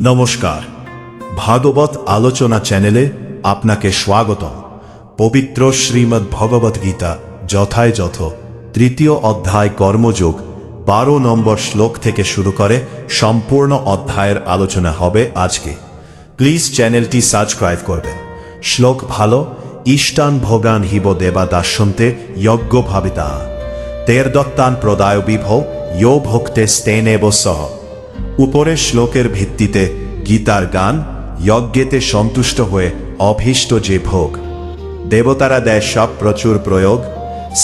নমস্কার, ভাগবত আলোচনা চ্যানেলে আপনাকে স্বাগতম। পবিত্র শ্রীমদ্ ভগবত গীতা যথাযথ তৃতীয় অধ্যায় কর্মযোগ 12 নম্বর শ্লোক থেকে শুরু করে সম্পূর্ণ অধ্যায়ের আলোচনা হবে আজকে। প্লিজ চ্যানেলটি সাবস্ক্রাইব করবেন। শ্লোক ভালো। ইষ্টান ভোগান হিব দেবা দাস্যন্তে যজ্ঞ ভাবিতা তের দত্তান প্রদায় বিভো ইয়ো ভক্তে স্তেনেব সহ। উপরের শ্লোকের ভিত্তিতে গীতার গান যজ্ঞেতে সন্তুষ্ট হয়ে অভীষ্ট যে ভোগ দেবতারা দেয় সব প্রচুর প্রয়োগ,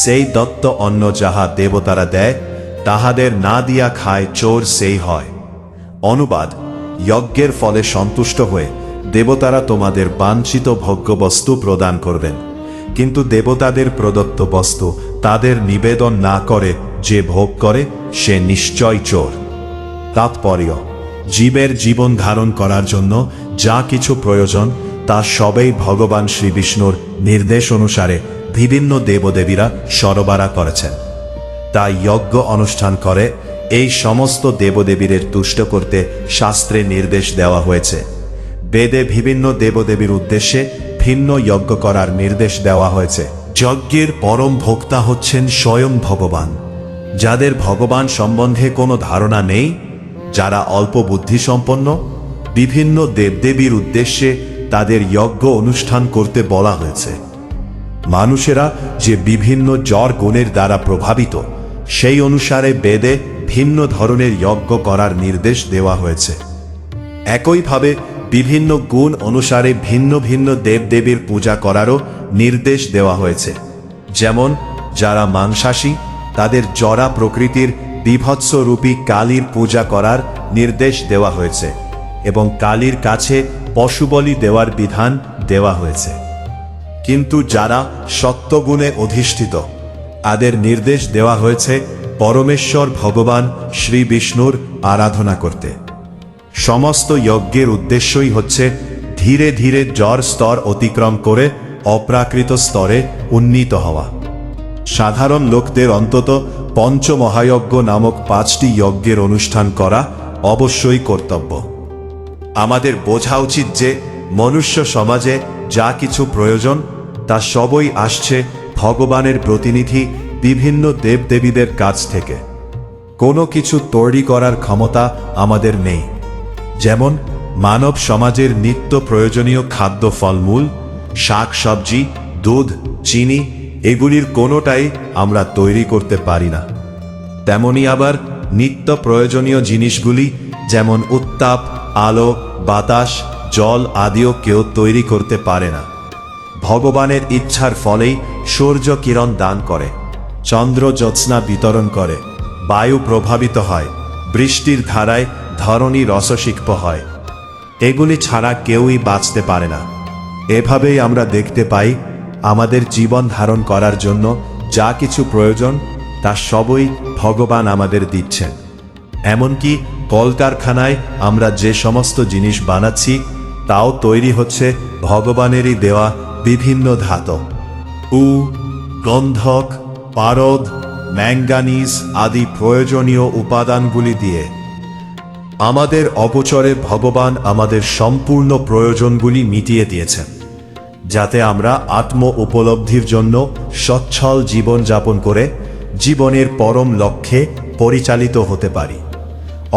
সেই দত্ত অন্ন যাহা দেবতারা দেয় তাহাদের না দিয়া খায় চোর সেই হয়। অনুবাদ: যজ্ঞের ফলে সন্তুষ্ট হয়ে দেবতারা তোমাদের বাঞ্ছিত ভোগ্যবস্তু প্রদান করবেন, কিন্তু দেবতাদের প্রদত্ত বস্তু তাদের নিবেদন না করে যে ভোগ করে সে নিশ্চয় চোর। তাৎপর্য: জীবের জীবন ধারণ করার জন্য যা কিছু প্রয়োজন তা সবই ভগবান শ্রীবিষ্ণুর নির্দেশ অনুসারে বিভিন্ন দেবদেবীরা সরবরাহ করেছেন। তাই যজ্ঞ অনুষ্ঠান করে এই সমস্ত দেবদেবীদের তুষ্ট করতে শাস্ত্রে নির্দেশ দেওয়া হয়েছে। বেদে বিভিন্ন দেবদেবীর উদ্দেশ্যে ভিন্ন যজ্ঞ করার নির্দেশ দেওয়া হয়েছে। যজ্ঞের পরম ভোক্তা হচ্ছেন স্বয়ং ভগবান। যাদের ভগবান সম্বন্ধে কোনো ধারণা নেই, যারা অল্প বুদ্ধিসম্পন্ন, বিভিন্ন দেবদেবীর উদ্দেশ্যে তাদের যজ্ঞ অনুষ্ঠান করতে বলা হয়েছে। মানুষেরা যে বিভিন্ন জড় গুণের দ্বারা প্রভাবিত, সেই অনুসারে বেদে ভিন্ন ধরনের যজ্ঞ করার নির্দেশ দেওয়া হয়েছে। একইভাবে বিভিন্ন গুণ অনুসারে ভিন্ন ভিন্ন দেবদেবীর পূজা করারও নির্দেশ দেওয়া হয়েছে। যেমন যারা মাংসাশী তাদের জরা প্রকৃতির বিভৎসরূপী কালীর পূজা করার নির্দেশ দেওয়া হয়েছে এবং কালীর কাছে পশুবলি দেওয়ার বিধান দেওয়া হয়েছে। কিন্তু যারা সত্যগুণে অধিষ্ঠিত তাদের নির্দেশ দেওয়া হয়েছে পরমেশ্বর ভগবান শ্রী বিষ্ণুর আরাধনা করতে। সমস্ত যজ্ঞের উদ্দেশ্যই হচ্ছে ধীরে ধীরে জড় স্তর অতিক্রম করে অপ্রাকৃত স্তরে উন্নীত হওয়া। সাধারণ লোকদের অন্তত পঞ্চমহাযজ্ঞ নামক 5টি যজ্ঞের অনুষ্ঠান করা অবশ্যই কর্তব্য। আমাদের বোঝা উচিত যে মনুষ্য সমাজে যা কিছু প্রয়োজন তা সবই আসছে ভগবানের প্রতিনিধি বিভিন্ন দেবদেবীদের কাছ থেকে। কোনো কিছু তৈরি করার ক্ষমতা আমাদের নেই। যেমন মানব সমাজের নিত্য প্রয়োজনীয় খাদ্য, ফলমূল, শাক সবজি, দুধ, চিনি এগুলির কোনোটাই আমরা তৈরি করতে পারি না। তেমনি আবার নিত্য প্রয়োজনীয় জিনিসগুলি যেমন উত্তাপ, আলো, বাতাস, জল আদিও কেউ তৈরি করতে পারে না। ভগবানের ইচ্ছার ফলেই সূর্য কিরণ দান করে, চন্দ্র জ্যোৎস্না বিতরণ করে, বায়ু প্রভাবিত হয়, বৃষ্টির ধারায় ধরণী রসসিক্ত হয়। এগুলি ছাড়া কেউই বাঁচতে পারে না। এভাবেই আমরা দেখতে পাই আমাদের জীবন ধারণ করার জন্য যা কিছু প্রয়োজন তা সবই ভগবান আমাদের দিচ্ছেন। এমনকি কলকারখানায় আমরা যে সমস্ত জিনিস বানাচ্ছি তাও তৈরি হচ্ছে ভগবানেরই দেওয়া বিভিন্ন ধাতু, গন্ধক, পারদ, ম্যাঙ্গানিজ আদি প্রয়োজনীয় উপাদানগুলি দিয়ে। আমাদের অগোচরে ভগবান আমাদের সম্পূর্ণ প্রয়োজনগুলি মিটিয়ে দিয়েছেন, যাতে আমরা আত্ম উপলব্ধির জন্য সচ্ছল জীবন যাপন করে জীবনের পরম লক্ষ্যে পরিচালিত হতে পারি।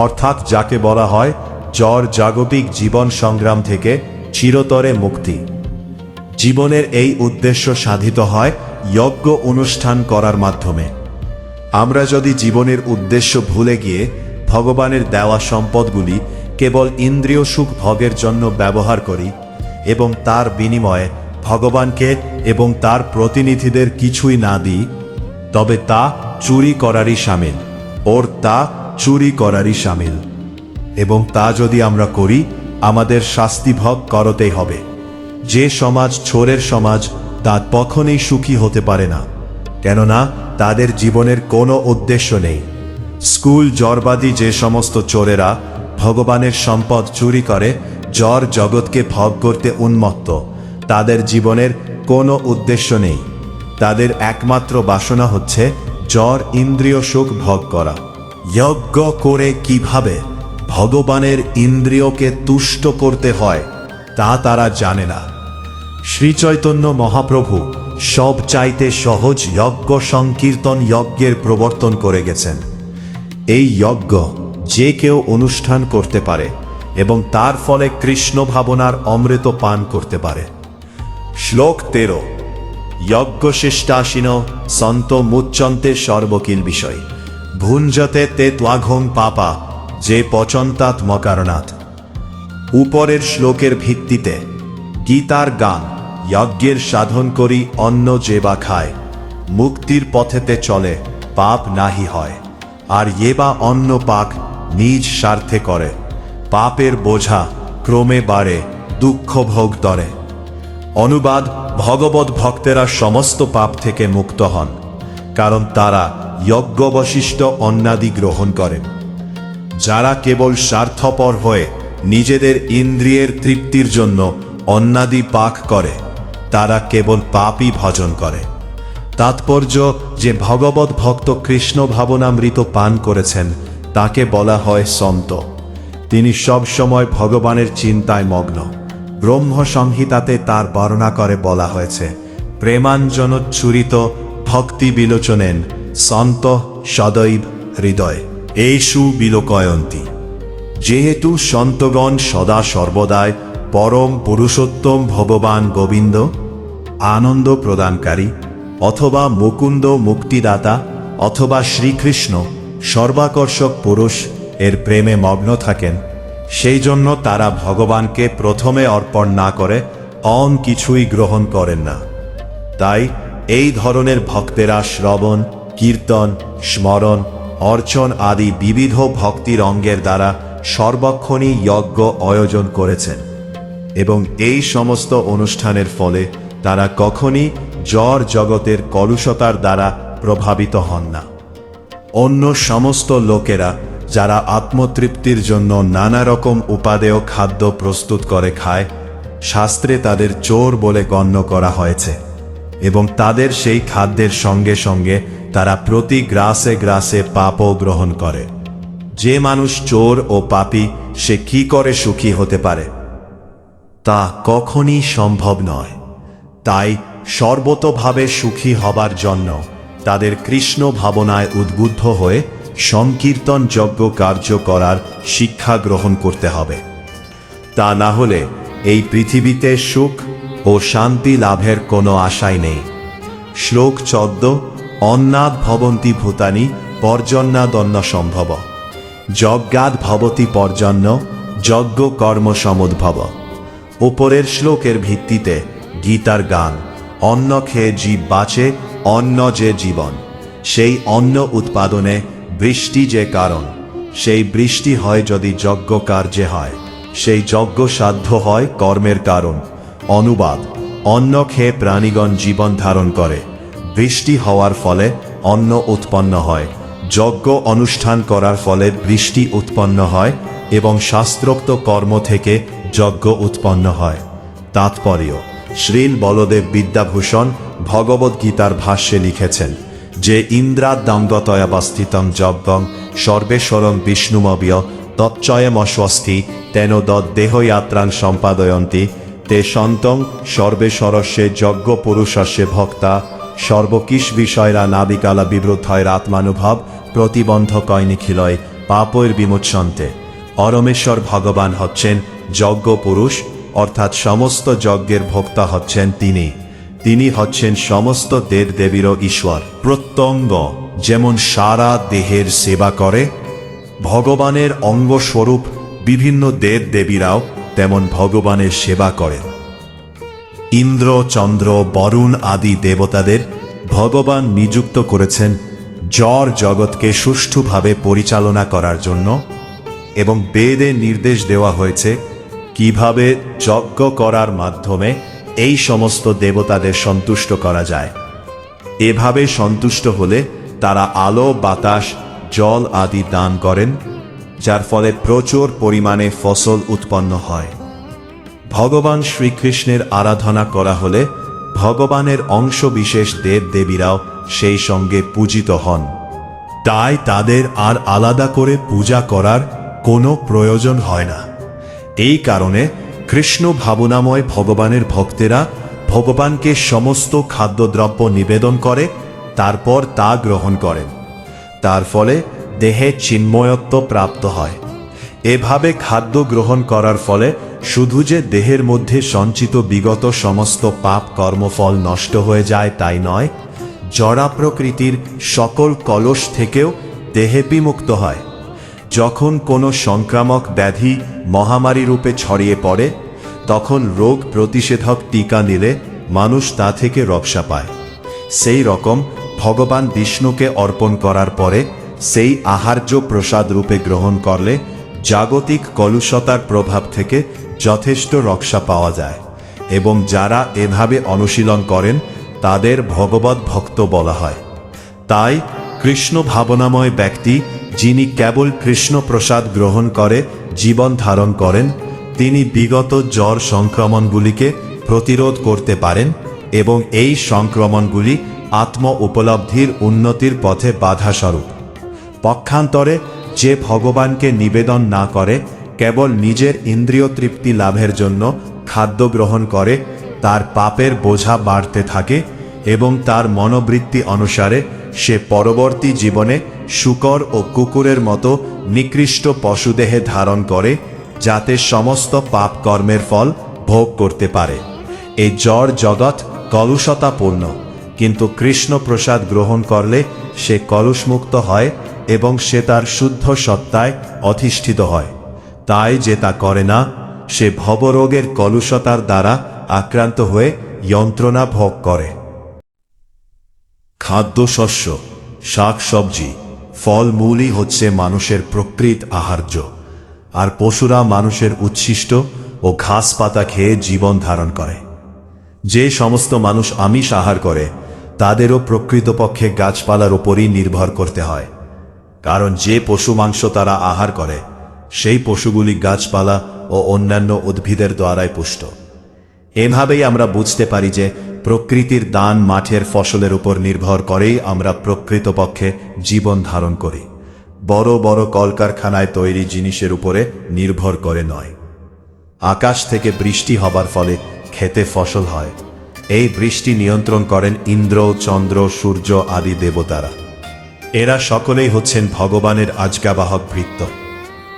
অর্থাৎ যাকে বলা হয় জড় জাগতিক জীবন সংগ্রাম থেকে চিরতরে মুক্তি। জীবনের এই উদ্দেশ্য সাধিত হয় যজ্ঞ অনুষ্ঠান করার মাধ্যমে। আমরা যদি জীবনের উদ্দেশ্য ভুলে গিয়ে ভগবানের দেওয়া সম্পদগুলি কেবল ইন্দ্রিয় সুখ ভোগের জন্য ব্যবহার করি এবং তার বিনিময়ে ভগবানকে এবং তার প্রতিনিধিদের কিছুই না দিই, তবে তা চুরি করারই শামিল। চুরি করারই শামিল। এবং তা যদি আমরা করি আমাদের শাস্তি ভোগ করতেই হবে। যে সমাজ চোরের সমাজ তা কখনোই সুখী হতে পারে না, কেননা তাদের জীবনের কোনো উদ্দেশ্য নেই। স্কুল জড়বাদী যে সমস্ত চোরেরা ভগবানের সম্পদ চুরি করে জড় জগৎকে ভোগ করতে উন্মত্ত, তাদের জীবনের কোনো উদ্দেশ্য নেই। তাদের একমাত্র বাসনা হচ্ছে জড় ইন্দ্রিয় সুখ ভোগ করা। যজ্ঞ করে কিভাবে ভগবানের ইন্দ্রিয়কে তুষ্ট করতে হয় তা তারা জানে না। শ্রীচৈতন্য মহাপ্রভু সব চাইতে সহজ যজ্ঞ সংকীর্তন যজ্ঞের প্রবর্তন করে গেছেন। এই যজ্ঞ যে কেউ অনুষ্ঠান করতে পারে এবং তার ফলে কৃষ্ণ ভাবনার অমৃত পান করতে পারে। শ্লোক 13। যজ্ঞশিষ্টাসীন সন্ত মুচ্চন্তে সর্বকিল বিষয় ভুঞ্জতে তে ত্বাঘং পাপা যে পচন্তাত্মকারণাৎ। উপরের শ্লোকের ভিত্তিতে গীতার গান যজ্ঞের সাধন করি অন্ন যে বা খায় মুক্তির পথেতে চলে পাপ নাহি হয়, আর এ বা অন্ন পাক নিজ স্বার্থে করে পাপের বোঝা ক্রমে বাড়ে দুঃখ ভোগ তরে। অনুবাদ: ভগবত ভক্তেরা সমস্ত পাপ থেকে মুক্ত হন, কারণ তারা যজ্ঞবশিষ্ট অন্নাদি গ্রহণ করেন। যারা কেবল স্বার্থপর হয়ে নিজেদের ইন্দ্রিয়ের তৃপ্তির জন্য অন্নাদি পাক করে তারা কেবল পাপই ভজন করে। তাৎপর্য যে ভগবত ভক্ত কৃষ্ণ ভাবনামৃত পান করেছেন তাকে বলা হয় সন্ত। তিনি সব সময় ভগবানের চিন্তায় মগ্ন। ব্রহ্ম সংহিতাতে তার বর্ণনা করে বলা হয়েছে, প্রেমাঞ্জনোচ্ছুরিত ভক্তি বিলোচনেন সন্ত সদৈব হৃদয় এইষু বিলোকয়ন্তী। যেহেতু সন্তগণ সদা সর্বদাই পরম পুরুষোত্তম ভগবান গোবিন্দ আনন্দ প্রদানকারী অথবা মুকুন্দ মুক্তিদাতা অথবা শ্রীকৃষ্ণ সর্বাকর্ষক পুরুষ এর প্রেমে মগ্ন থাকেন, সেই জন্য তারা ভগবানকে প্রথমে অর্পণ না করে অন কিছুই গ্রহণ করেন না। তাই এই ধরনের ভক্তেরা শ্রবণ কীর্তন স্মরণ অর্চন আদি বিবিধ ভক্তির অঙ্গের দ্বারা সর্বক্ষণই যজ্ঞ আয়োজন করেছেন এবং এই সমস্ত অনুষ্ঠানের ফলে তারা কখনই জড় জগতের কলুষতার দ্বারা প্রভাবিত হন না। অন্য সমস্ত লোকেরা যারা আত্মতৃপ্তির জন্য নানা রকম উপাদেয় খাদ্য প্রস্তুত করে খায়, শাস্ত্রে তাদের চোর বলে গণ্য করা হয়েছে এবং তাদের সেই খাদ্যের সঙ্গে সঙ্গে তারা প্রতি গ্রাসে গ্রাসে পাপও গ্রহণ করে। যে মানুষ চোর ও পাপী সে কি করে সুখী হতে পারে? তা কখনই সম্ভব নয়। তাই সর্বতোভাবে সুখী হবার জন্য তাদের কৃষ্ণ ভাবনায় উদ্বুদ্ধ হয়ে সংকীর্তন যজ্ঞ কার্য করার শিক্ষা গ্রহণ করতে হবে। তা না হলে এই পৃথিবীতে সুখ ও শান্তি লাভের কোনো আশাই নেই। শ্লোক 14। অন্নাদ ভবন্তি ভূতানি পর্জন্যাদন্ন সম্ভব যজ্ঞাদ ভবতি পর্জন্য যজ্ঞ কর্ম সমুদ্ভব। উপরের শ্লোকের ভিত্তিতে গীতার গান অন্ন খেয়ে জীব বাঁচে অন্ন যে জীবন, সেই অন্ন উৎপাদনে বৃষ্টি যে কারণ, সেই বৃষ্টি হয় যদি যজ্ঞ কার্যে হয়, সেই যজ্ঞ সাধ্য হয় কর্মের কারণ। অনুবাদ: অন্ন খেয়ে প্রাণীগণ জীবন ধারণ করে, বৃষ্টি হওয়ার ফলে অন্ন উৎপন্ন হয়, যজ্ঞ অনুষ্ঠান করার ফলে বৃষ্টি উৎপন্ন হয় এবং শাস্ত্রোক্ত কর্ম থেকে যজ্ঞ উৎপন্ন হয়। তাৎপর্য: শ্রীল বলদেব বিদ্যাভূষণ ভগবদ্গীতার ভাষ্যে লিখেছেন যে ইন্দ্রাদ্যঙ্গতয়াবস্থিতং যজ্ঞং সর্বেশ্বরং বিষ্ণুমব্য তচ্চয়মস্বস্তি তেন দেহযাত্রাং সম্পাদয়ন্তি তে সন্তং সর্বেশ্বরস্যে যজ্ঞ পুরুষস্যে ভক্তা সর্বকিস বিষয়রা নাবিকালা বিবৃদ্ধয়ের আত্মানুভব প্রতিবন্ধকয় নিখিলয় পাপের বিমোচন্তে। অরমেশ্বর ভগবান হচ্ছেন যজ্ঞ পুরুষ, অর্থাৎ সমস্ত যজ্ঞের ভোক্তা হচ্ছেন তিনি হচ্ছেন সমস্ত দেব দেবীরও ঈশ্বর। প্রত্যঙ্গ যেমন সারা দেহের সেবা করে, ভগবানের অঙ্গস্বরূপ বিভিন্ন দেব দেবীরাও তেমন ভগবানের সেবা করেন। ইন্দ্র চন্দ্র বরুণ আদি দেবতাদের ভগবান নিযুক্ত করেছেন জড় জগৎকে সুষ্ঠুভাবে পরিচালনা করার জন্য এবং বেদে নির্দেশ দেওয়া হয়েছে কিভাবে যজ্ঞ করার মাধ্যমে এই সমস্ত দেবতাদের সন্তুষ্ট করা যায়। এভাবে সন্তুষ্ট হলে তারা আলো বাতাস জল আদি দান করেন, যার ফলে প্রচুর পরিমাণে ফসল উৎপন্ন হয়। ভগবান শ্রীকৃষ্ণের আরাধনা করা হলে ভগবানের অংশ বিশেষ দেব দেবীরাও সেই সঙ্গে পূজিত হন। তাই তাদের আর আলাদা করে পূজা করার কোনো প্রয়োজন হয় না। এই কারণে কৃষ্ণ ভাবনাময় ভগবানের ভক্তেরা ভগবানকে সমস্ত খাদ্যদ্রব্য নিবেদন করে, তারপর তা গ্রহণ করেন। তার ফলে দেহে চিন্ময়ত্ব প্রাপ্ত হয়। এভাবে খাদ্য গ্রহণ করার ফলে শুধু যে দেহের মধ্যে সঞ্চিত বিগত সমস্ত পাপ কর্মফল নষ্ট হয়ে যায় তাই নয়, জড়া প্রকৃতির সকল কলস থেকেও দেহে বিমুক্ত হয়। যখন কোনো সংক্রামক ব্যাধি মহামারী রূপে ছড়িয়ে পড়ে, তখন রোগ প্রতিষেধক টিকা নিলে মানুষ তা থেকে রক্ষা পায়। সেই রকম ভগবান বিষ্ণুকে অর্পণ করার পরে সেই আহার্য প্রসাদ রূপে গ্রহণ করলে জাগতিক কলুষতার প্রভাব থেকে যথেষ্ট রক্ষা পাওয়া যায়, এবং যারা এভাবে অনুশীলন করেন তাদের ভগবত ভক্ত বলা হয়। তাই কৃষ্ণ ভাবনাময় ব্যক্তি, যিনি কেবল কৃষ্ণ প্রসাদ গ্রহণ করে জীবন ধারণ করেন, তিনি বিগত জ্বর সংক্রমণগুলিকে প্রতিরোধ করতে পারেন এবং এই সংক্রমণগুলি আত্ম উপলব্ধির উন্নতির পথে বাধাস্বরূপ। পক্ষান্তরে যে ভগবানকে নিবেদন না করে, কেবল নিজের ইন্দ্রিয় তৃপ্তি লাভের জন্য খাদ্য গ্রহণ করে, তার পাপের বোঝা বাড়তে থাকে এবং তার মনোবৃত্তি অনুসারে সে পরবর্তী জীবনে শূকর ও কুকুরের মতো নিকৃষ্ট পশুদেহে ধারণ করে, যাতে সমস্ত পাপ কর্মের ফল ভোগ করতে পারে। এই জড় জগৎ কলুষতাপূর্ণ, কিন্তু কৃষ্ণ প্রসাদ গ্রহণ করলে সে কলুষমুক্ত হয় এবং সে তার শুদ্ধ সত্তায় অধিষ্ঠিত হয়। তাই যে তা করে না, সে ভবরোগের কলুষতার দ্বারা আক্রান্ত হয়ে যন্ত্রণা ভোগ করে। খাদ্যশস্য, শাকসবজি, ফলমূলই হচ্ছে মানুষের প্রকৃত আহার্য, আর পশুরা মানুষের উচ্ছিষ্ট ও ঘাস পাতা খেয়ে জীবন ধারণ করে। যে সমস্ত মানুষ আমিষ আহার করে তাদেরও প্রকৃতপক্ষে গাছপালার ওপরই নির্ভর করতে হয়, কারণ যে পশু মাংস তারা আহার করে সেই পশুগুলি গাছপালা ও অন্যান্য উদ্ভিদের দ্বারাই পুষ্ট। এভাবেই আমরা বুঝতে পারি যে প্রকৃতির দান মাঠের ফসলের উপর নির্ভর করেই আমরা প্রকৃতপক্ষে জীবন ধারণ করি, বড় বড় কলকারখানায় তৈরি জিনিসের উপরে নির্ভর করে নয়। আকাশ থেকে বৃষ্টি হবার ফলে খেতে ফসল হয়। এই বৃষ্টি নিয়ন্ত্রণ করেন ইন্দ্র, চন্দ্র, সূর্য আদি দেবতারা। এরা সকলেই হচ্ছেন ভগবানের আজ্ঞাবাহক ভৃত্য।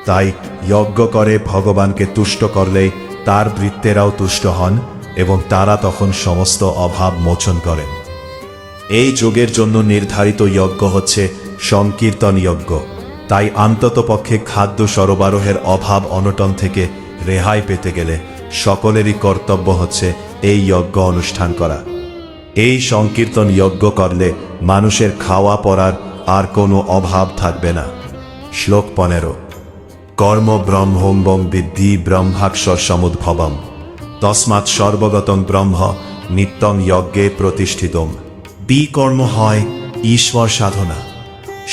তাই যজ্ঞ করে ভগবানকে তুষ্ট করলেই তার ভৃত্যেরাও তুষ্ট হন এবং তারা তখন সমস্ত অভাব মোচন করেন। এই যজ্ঞের জন্য নির্ধারিত যজ্ঞ হচ্ছে সংকীর্তন যজ্ঞ। তাই অন্ততপক্ষে খাদ্য সরবরাহের অভাব অনটন থেকে রেহাই পেতে গেলে সকলেরই কর্তব্য হচ্ছে এই যজ্ঞ অনুষ্ঠান করা। এই সংকীর্তন যজ্ঞ করলে মানুষের খাওয়া পরার আর কোনো অভাব থাকবে না। শ্লোক 15। কর্ম ব্রহ্মং বিদ্ধি ব্রহ্মাক্ষর সমুদ্ভবম তস্মাৎ সর্বগতং ব্রহ্ম নিত্যং যজ্ঞে প্রতিষ্ঠিতম। বিকর্ম হয় ঈশ্বর সাধনা,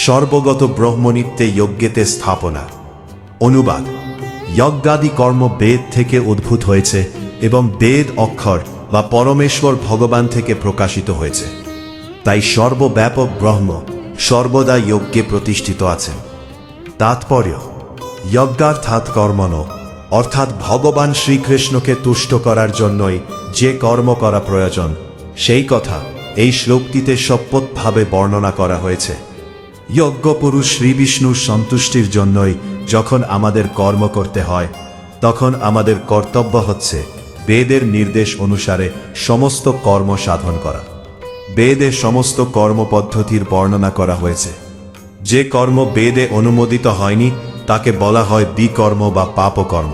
সর্বগত ব্রহ্মনিত্যে যজ্ঞেতে স্থাপনা। অনুবাদ: যজ্ঞাদি কর্ম বেদ থেকে উদ্ভূত হয়েছে এবং বেদ অক্ষর বা পরমেশ্বর ভগবান থেকে প্রকাশিত হয়েছে। তাই সর্বব্যাপক ব্রহ্ম সর্বদা যজ্ঞে প্রতিষ্ঠিত আছেন। তাৎপর্য: যজ্ঞার্থাৎ কর্মণ, অর্থাৎ ভগবান শ্রীকৃষ্ণকে তুষ্ট করার জন্যই যে কর্ম করা প্রয়োজন, সেই কথা এই শ্লোকটিতে শপথভাবে বর্ণনা করা হয়েছে। যজ্ঞপুরুষ শ্রীবিষ্ণুর সন্তুষ্টির জন্যই যখন আমাদের কর্ম করতে হয়, তখন আমাদের কর্তব্য হচ্ছে বেদের নির্দেশ অনুসারে সমস্ত কর্ম সাধন করা। বেদে সমস্ত কর্মপদ্ধতির বর্ণনা করা হয়েছে। যে কর্ম বেদে অনুমোদিত হয়নি তাকে বলা হয় বিকর্ম বা পাপকর্ম।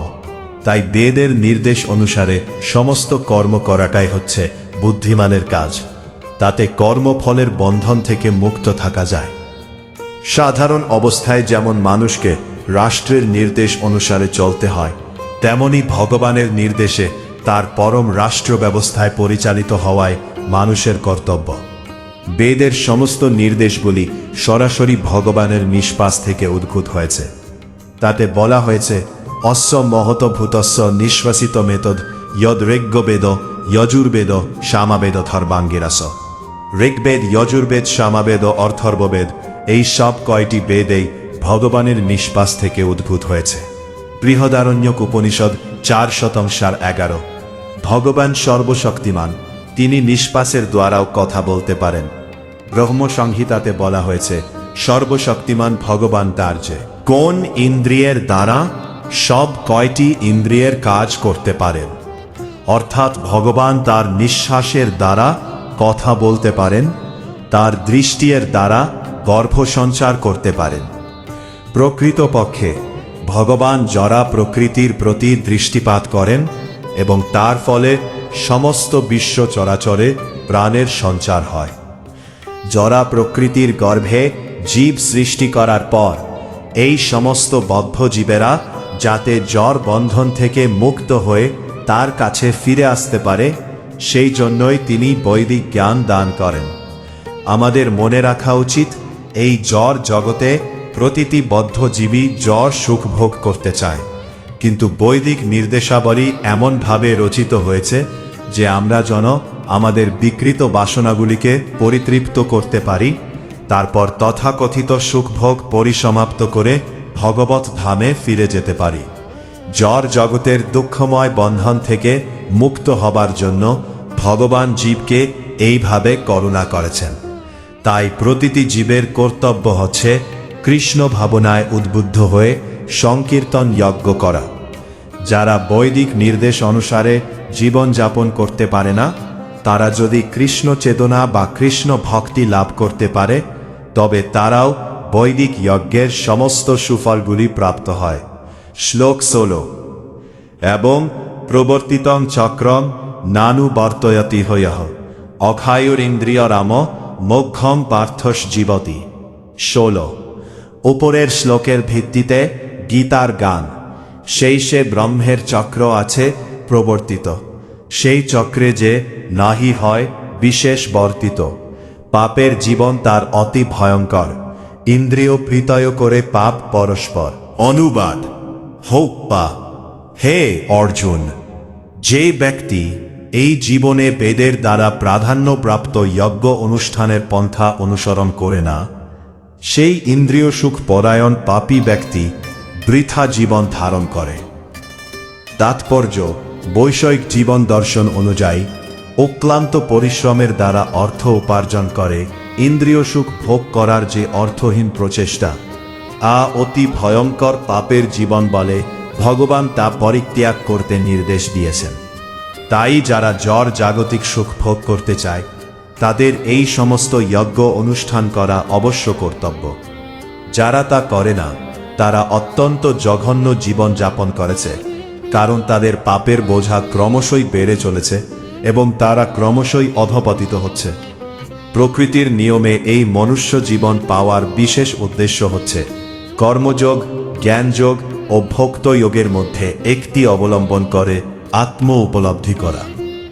তাই বেদের নির্দেশ অনুসারে সমস্ত কর্ম করাটাই হচ্ছে বুদ্ধিমানের কাজ। তাতে কর্মফলের বন্ধন থেকে মুক্ত থাকা যায়। সাধারণ অবস্থায় যেমন মানুষকে রাষ্ট্রের নির্দেশ অনুসারে চলতে হয়, তেমনি ভগবানের নির্দেশে তার পরম রাষ্ট্র ব্যবস্থায় পরিচালিত হওয়ায় মানুষের কর্তব্য। বেদের সমস্ত নির্দেশগুলি সরাসরি ভগবানের নিষ্পাস থেকে উদ্ভূত হয়েছে। তাতে বলা হয়েছে, অস্য মহতভূতস্য নিঃশ্বাসিত মেতদ যদ ঋগ্বেদ যজুর্বেদ সামবেদ থর্বাঙ্গিরাস। ঋগ্বেদ, যজুর্বেদ, সামবেদ, অথর্ববেদ এই সব কয়টি বেদেই ভগবানের নিঃশ্বাস থেকে উদ্ভূত হয়েছে। বৃহদারণ্যক উপনিষদ 4:11। ভগবান সর্বশক্তিমান, তিনি নিঃশ্বাসের দ্বারাও কথা বলতে পারেন। ব্রহ্মসংহিতাতে বলা হয়েছে সর্বশক্তিমান ভগবান তার যে কোন ইন্দ্রিয়ের দ্বারা সব কয়টি ইন্দ্রিয়ের কাজ করতে পারেন, অর্থাৎ ভগবান তার নিঃশ্বাসের দ্বারা কথা বলতে পারেন, তার দৃষ্টির দ্বারা গর্ভ সঞ্চার করতে পারেন। প্রকৃতপক্ষে ভগবান জরা প্রকৃতির প্রতি দৃষ্টিপাত করেন এবং তার ফলে সমস্ত বিশ্ব চরাচরে প্রাণের সঞ্চার হয়। জরা প্রকৃতির গর্ভে জীব সৃষ্টি করার পর এই সমস্ত বদ্ধ জীবেরা যাতে জড় বন্ধন থেকে মুক্ত হয়ে তার কাছে ফিরে আসতে পারে, সেই জন্যই তিনি বৈদিক জ্ঞান দান করেন। আমাদের মনে রাখা উচিত, এই জড় জগতে প্রতিটি বদ্ধজীবী জড় সুখ ভোগ করতে চায়, কিন্তু বৈদিক নির্দেশাবলী এমনভাবে রচিত হয়েছে যে আমরা যেন আমাদের বিকৃত বাসনাগুলিকে পরিতৃপ্ত করতে পারি, তারপর তথাকথিত সুখভোগ পরিসমাপ্ত করে ভগবত ধামে ফিরে যেতে পারি। জড় জগতের দুঃখময় বন্ধন থেকে মুক্ত হবার জন্য ভগবান জীবকে এইভাবে করুণা করেছেন। তাই প্রতিটি জীবের কর্তব্য হচ্ছে কৃষ্ণ ভাবনায় উদ্বুদ্ধ হয়ে সংকীর্তন যজ্ঞ করা। যারা বৈদিক নির্দেশ অনুসারে জীবনযাপন করতে পারে না, তারা যদি কৃষ্ণ চেতনা বা কৃষ্ণ ভক্তি লাভ করতে পারে, তবে তারাও বৈদিক যজ্ঞের সমস্ত সুফলগুলি প্রাপ্ত হয়। শ্লোক 16। এবং প্রবর্তিতং চক্রং নানু বর্তয়তি হয়ঃ অখায়ুরিন্দ্রিয়রাম মোক্ষং পার্থস জীবতি। 16। উপরের শ্লোকের ভিত্তিতে গীতার গান। সে ব্রহ্মের চক্র আছে প্রবর্তিত, সেই চক্রে যে নাহি হয় বিশেষ বর্তিত। পাপের জীবন তার অতি ভয়ঙ্কর, ইন্দ্রিয় প্রীতয় করে পাপ পরস্পর। অনুবাদ: হোক পা। হে অর্জুন, যে ব্যক্তি এই জীবনে বেদের দ্বারা প্রাধান্যপ্রাপ্ত যজ্ঞ অনুষ্ঠানের পন্থা অনুসরণ করে না, সেই ইন্দ্রিয় সুখ পরায়ণ পাপী ব্যক্তি বৃথা জীবন ধারণ করে। তাৎপর্য: বৈষয়িক জীবন দর্শন অনুযায়ী অক্লান্ত পরিশ্রমের দ্বারা অর্থ উপার্জন করে ইন্দ্রিয় সুখ ভোগ করার যে অর্থহীন প্রচেষ্টা, অতি ভয়ঙ্কর পাপের জীবন বলে ভগবান তা পরিত্যাগ করতে নির্দেশ দিয়েছেন। তাই যারা জড় জাগতিক সুখ ভোগ করতে চায়, তাদের এই সমস্ত যজ্ঞ অনুষ্ঠান করা অবশ্য কর্তব্য। যারা তা করে না, তারা অত্যন্ত জঘন্য জীবন যাপন করেছে, কারণ তাদের পাপের বোঝা ক্রমশই বেড়ে চলেছে এবং তারা ক্রমশই অধপতিত হচ্ছে। প্রকৃতির নিয়মে এই মনুষ্য জীবন পাওয়ার বিশেষ উদ্দেশ্য হচ্ছে কর্মযোগ, জ্ঞানযোগ ও ভক্তযোগের মধ্যে একটি অবলম্বন করে আত্ম উপলব্ধি করা।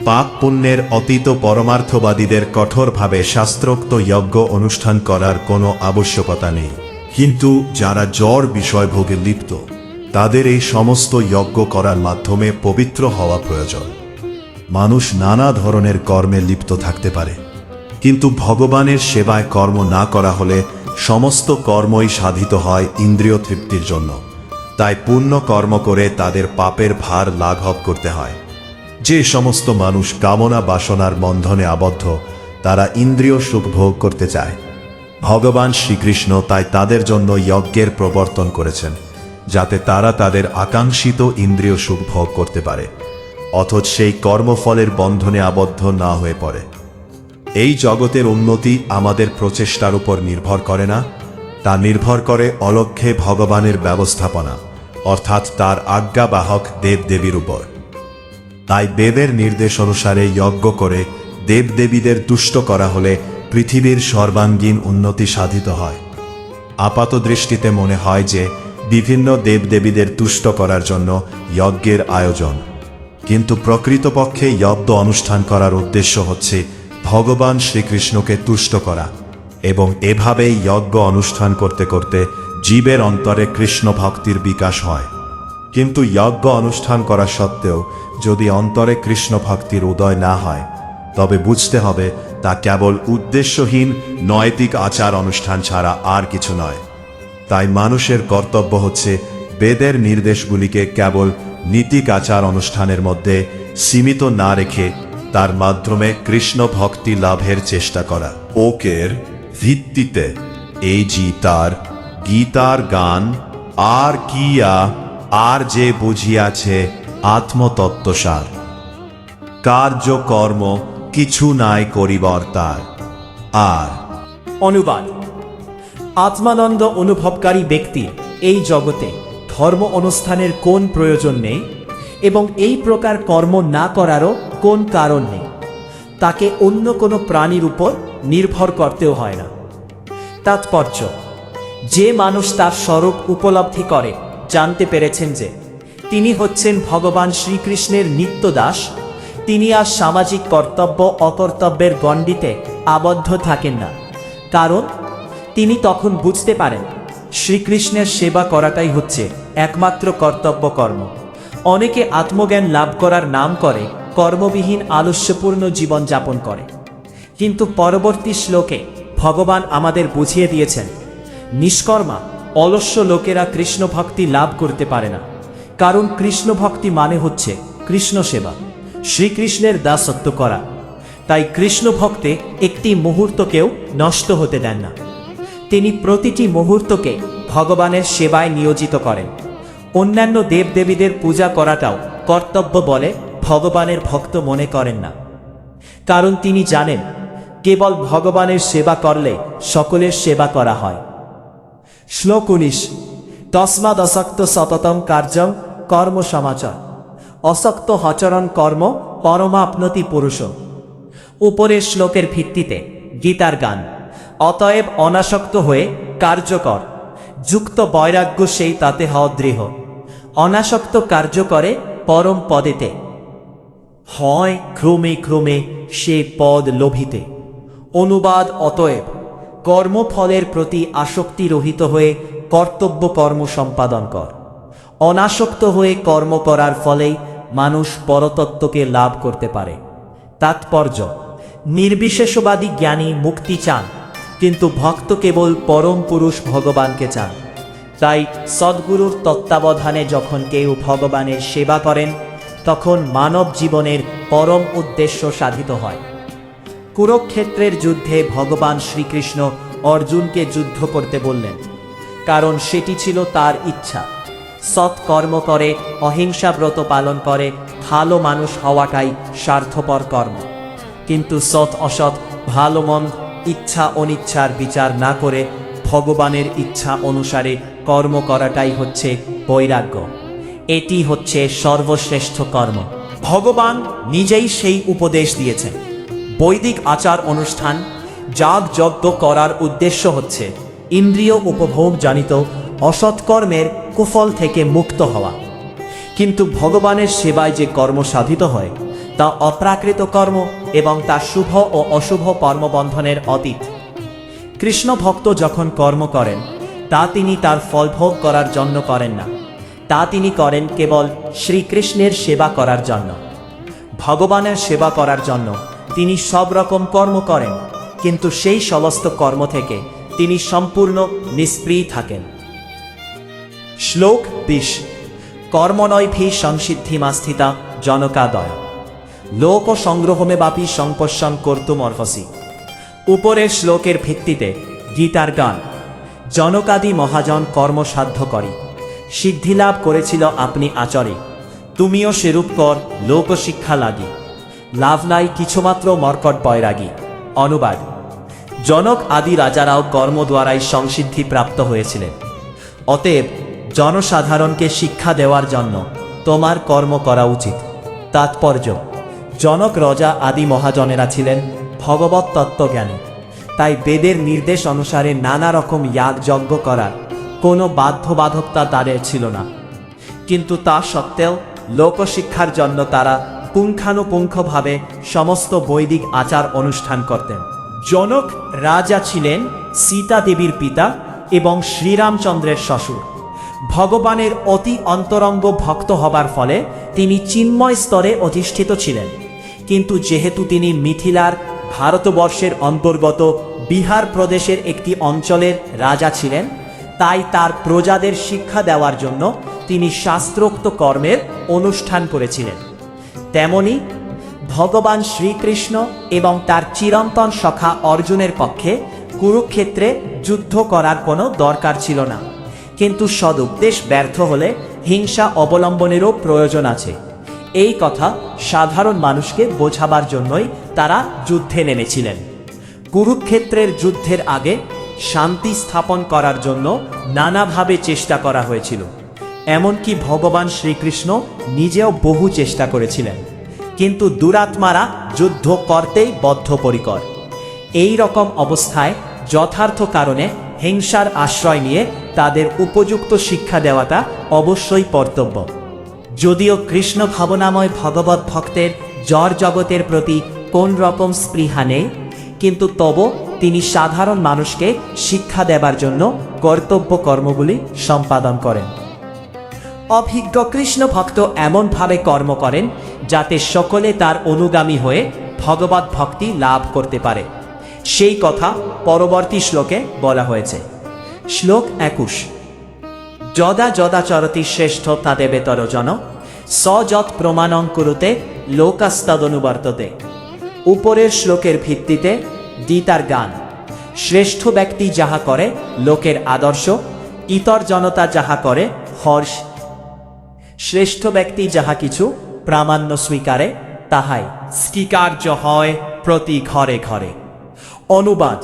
পাপ পুণ্যের অতীত পরমার্থবাদীদের কঠোরভাবে শাস্ত্রোক্ত যজ্ঞ অনুষ্ঠান করার কোনো আবশ্যকতা নেই, কিন্তু যারা জড় বিষয়ভোগে লিপ্ত, তাদের এই সমস্ত যজ্ঞ করার মাধ্যমে পবিত্র হওয়া প্রয়োজন। মানুষ নানা ধরনের কর্মে লিপ্ত থাকতে পারে, কিন্তু ভগবানের সেবায় কর্ম না করা হলে সমস্ত কর্মই সাধিত হয় ইন্দ্রিয় তৃপ্তির জন্য। তাই পুণ্য কর্ম করে তাদের পাপের ভার লাঘব করতে হয়। যে সমস্ত মানুষ কামনা বাসনার বন্ধনে আবদ্ধ, তারা ইন্দ্রিয় সুখ ভোগ করতে চায়। ভগবান শ্রীকৃষ্ণ তাই তাদের জন্য যজ্ঞের প্রবর্তন করেছেন, যাতে তারা তাদের আকাঙ্ক্ষিত ইন্দ্রিয় সুখ ভোগ করতে পারে, অথচ সেই কর্মফলের বন্ধনে আবদ্ধ না হয়ে পড়ে। এই জগতের উন্নতি আমাদের প্রচেষ্টার উপর নির্ভর করে না, তা নির্ভর করে অলক্ষ্যে ভগবানের ব্যবস্থাপনা, অর্থাৎ তার আজ্ঞাবাহক দেবদেবীর উপর। তাই বেদের নির্দেশ অনুসারে যজ্ঞ করে দেবদেবীদের তুষ্ট করা হলে পৃথিবীর সর্বাঙ্গীন উন্নতি সাধিত হয়। আপাত দৃষ্টিতে মনে হয় যে বিভিন্ন দেবদেবীদের তুষ্ট করার জন্য যজ্ঞের আয়োজন, কিন্তু প্রকৃতপক্ষে যজ্ঞ অনুষ্ঠান করার উদ্দেশ্য হচ্ছে ভগবান শ্রীকৃষ্ণকে তুষ্ট করা, এবং এভাবেই যজ্ঞ অনুষ্ঠান করতে করতে জীবের অন্তরে কৃষ্ণ ভক্তির বিকাশ হয়। কিন্তু যজ্ঞ অনুষ্ঠান করা সত্ত্বেও যদি অন্তরে কৃষ্ণ ভক্তির উদয় না হয়, তবে বুঝতে হবে তা কেবল উদ্দেশ্যহীন নৈতিক আচার অনুষ্ঠান ছাড়া আর কিছু নয়। তাই মানুষের কর্তব্য হচ্ছে বেদের নির্দেশগুলিকে কেবল নীতিকাচার অনুষ্ঠানের মধ্যে সীমিত না রেখে তার মাধ্যমে কৃষ্ণ ভক্তি লাভের চেষ্টা করা। ওকের ভিত্তিতে এই গীতার গান আর কিয়া আর যে বুঝিয়াছে আত্মতত্ত্বসার, কার্যকর্ম কিছু নাই করিবার তার। আর অনুবাদ: আত্মানন্দ অনুভবকারী ব্যক্তির এই জগতে ধর্ম অনুষ্ঠানের কোন প্রয়োজন নেই এবং এই প্রকার কর্ম না করারও কোন কারণ নেই। তাকে অন্য কোনো প্রাণীর উপর নির্ভর করতেও হয় না। তাৎপর্য: যে মানুষ তার স্বরূপ উপলব্ধি করে জানতে পেরেছেন যে তিনি হচ্ছেন ভগবান শ্রীকৃষ্ণের নিত্য দাস, তিনি আর সামাজিক কর্তব্য অকর্তব্যের গণ্ডিতে আবদ্ধ থাকেন না। কারণ তিনি তখন বুঝতে পারেন শ্রীকৃষ্ণের সেবা করাটাই হচ্ছে একমাত্র কর্তব্য কর্ম। অনেকে আত্মজ্ঞান লাভ করার নাম করে কর্মবিহীন আলস্যপূর্ণ জীবন যাপন করে, কিন্তু পরবর্তী শ্লোকে ভগবান আমাদের বুঝিয়ে দিয়েছেন নিষ্কর্মা অলস্য লোকেরা কৃষ্ণ ভক্তি লাভ করতে পারে না। কারণ কৃষ্ণ ভক্তি মানে হচ্ছে কৃষ্ণ সেবা, শ্রীকৃষ্ণের দাসত্ব করা। তাই কৃষ্ণ ভক্তে একটি মুহূর্তকেও নষ্ট হতে দেন না। তিনি প্রতিটি মুহূর্তকে ভগবানের সেবায় নিয়োজিত করেন। অন্যান্য দেবদেবীদের পূজা করাটাও কর্তব্য বলে ভগবানের ভক্ত মনে করেন না। কারণ তিনি জানেন কেবল ভগবানের সেবা করলে সকলের সেবা করা হয়। শ্লোক 19: তস্মাদ অসক্ত সততম কার্যং কর্ম সমাচার, অসক্ত হচরণ কর্ম পরমাপ্নতি পুরুষ। উপরের শ্লোকের ভিত্তিতে গীতার গান: অতএব অনাসক্ত হয়ে কার্যকর, যুক্ত বৈরাগ্য সেই তাতে হও দৃঢ়, অনাসক্ত কার্য করে পরম পদেতে, হয় ক্রমে ক্রমে সে পদ লোভিতে। অনুবাদ: অতএব কর্মফলের প্রতি আসক্তি রহিত হয়ে কর্তব্য কর্ম সম্পাদন কর। অনাসক্ত হয়ে কর্ম করার ফলেই মানুষ পরতত্ত্বকে লাভ করতে পারে। তাৎপর্য: নির্বিশেষবাদী জ্ঞানী মুক্তি চান, কিন্তু ভক্ত কেবল পরম পুরুষ ভগবানকে চান। তাই সদ্গুরুর তত্ত্বাবধানে যখন কেউ ভগবানের সেবা করেন তখন মানব জীবনের পরম উদ্দেশ্য সাধিত হয়। কুরুক্ষেত্রের যুদ্ধে ভগবান শ্রীকৃষ্ণ অর্জুনকে যুদ্ধ করতে বললেন, কারণ সেটি ছিল তার ইচ্ছা। সৎ কর্ম করে, অহিংসা ব্রত পালন করে ভালো মানুষ হওয়াটাই স্বার্থপর কর্ম। কিন্তু সৎ অসৎ, ভালো মন্দ, ইচ্ছা অনিচ্ছার বিচার না করে ভগবানের ইচ্ছা অনুসারে কর্ম করাটাই হচ্ছে বৈরাগ্য। এটি হচ্ছে সর্বশ্রেষ্ঠ কর্ম। ভগবান নিজেই সেই উপদেশ দিয়েছেন। বৈদিক আচার অনুষ্ঠান যাগযজ্ঞ করার উদ্দেশ্য হচ্ছে ইন্দ্রিয় উপভোগ জনিত অসৎকর্মের কুফল থেকে মুক্ত হওয়া। কিন্তু ভগবানের সেবায় যে কর্ম সাধিত হয় তা অপ্রাকৃত কর্ম এবং তা শুভ ও অশুভ কর্মবন্ধনের অতীত। কৃষ্ণ ভক্ত যখন কর্ম করেন তা তিনি তার ফলভোগ করার জন্য করেন না, তা তিনি করেন কেবল শ্রীকৃষ্ণের সেবা করার জন্য। ভগবানের সেবা করার জন্য তিনি সব রকম কর্ম করেন, কিন্তু সেই সমস্ত কর্ম থেকে তিনি সম্পূর্ণ নিষ্প্রিয় থাকেন। শ্লোক 20: কর্মণৈভি সংসিদ্ধিমাস্থিতা জনকাদয়, লোক সংগ্রহমে বাপি সংপশ্যন কর্তুমর্হসি। উপরের শ্লোকের ভিত্তিতে গীতার গান: জনকাদি মহাজন কর্মসাধ্য করি, সিদ্ধিলাভ করেছিল আপনি আচরে, তুমিও সেরূপ কর লোকশিক্ষা লাগি, লাভ নাই কিছুমাত্র মর্কট বৈরাগী। অনুবাদ: জনক আদি রাজারাও কর্ম দ্বারাই সংসিদ্ধি প্রাপ্ত হয়েছিলেন। অতএব জনসাধারণকে শিক্ষা দেওয়ার জন্য তোমার কর্ম করা উচিত। তাৎপর্য: জনক রাজা আদি মহাজনেরা ছিলেন ভগবত তত্ত্বজ্ঞানী, তাই বেদের নির্দেশ অনুসারে নানা রকম যাগযজ্ঞ করার কোনো বাধ্যবাধকতা তাদের ছিল না। কিন্তু তা সত্ত্বেও লোকশিক্ষার জন্য তারা পুঙ্খানুপুঙ্খভাবে সমস্ত বৈদিক আচার অনুষ্ঠান করতেন। জনক রাজা ছিলেন সীতা দেবীর পিতা এবং শ্রীরামচন্দ্রের শ্বশুর। ভগবানের অতি অন্তরঙ্গ ভক্ত হবার ফলে তিনি চিন্ময় স্তরে অধিষ্ঠিত ছিলেন। কিন্তু যেহেতু তিনি মিথিলার ভারতবর্ষের অন্তর্গত বিহার প্রদেশের একটি অঞ্চলের রাজা ছিলেন, তাই তার প্রজাদের শিক্ষা দেওয়ার জন্য তিনি শাস্ত্রোক্ত কর্মের অনুষ্ঠান করেছিলেন। তেমনি ভগবান শ্রীকৃষ্ণ এবং তার চিরন্তন সখা অর্জুনের পক্ষে কুরুক্ষেত্রে যুদ্ধ করার কোনো দরকার ছিল না, কিন্তু সদুপদেশ ব্যর্থ হলে হিংসা অবলম্বনেরও প্রয়োজন আছে। এই কথা সাধারণ মানুষকে বোঝাবার জন্যই তারা যুদ্ধে নেমেছিলেন। কুরুক্ষেত্রের যুদ্ধের আগে শান্তি স্থাপন করার জন্য নানাভাবে চেষ্টা করা হয়েছিল। এমনকি ভগবান শ্রীকৃষ্ণ নিজেও বহু চেষ্টা করেছিলেন, কিন্তু দুরাত্মারা যুদ্ধ করতেই বদ্ধপরিকর। এই রকম অবস্থায় যথার্থ কারণে হিংসার আশ্রয় নিয়ে তাদের উপযুক্ত শিক্ষা দেওয়াটা অবশ্যই কর্তব্য। যদিও কৃষ্ণ ভাবনাময় ভগবত ভক্তের জড় জগতের প্রতি কোন রকম স্পৃহা নেই, কিন্তু তবু তিনি সাধারণ মানুষকে শিক্ষা দেবার জন্য কর্তব্য কর্মগুলি সম্পাদন করেন। অভিজ্ঞ কৃষ্ণ ভক্ত এমনভাবে কর্ম করেন যাতে সকলে তার অনুগামী হয়ে ভগবত ভক্তি লাভ করতে পারে। সেই কথা পরবর্তী শ্লোকে বলা হয়েছে। শ্লোক 21। যদা যদা চরতি শ্রেষ্ঠ তাদেবেতর জন স যৎ প্রমাণং কুরুতে লোকাস্তদনুবর্ততে। উপরের শ্লোকের ভিত্তিতে গীতার গান। শ্রেষ্ঠ ব্যক্তি যাহা করে লোকের আদর্শ, ইতর জনতা যাহা করে হর্ষ। শ্রেষ্ঠ ব্যক্তি যাহা কিছু প্রামাণ্য স্বীকারে তাহাই স্বীকার্য হয় প্রতি ঘরে ঘরে। অনুবাদ: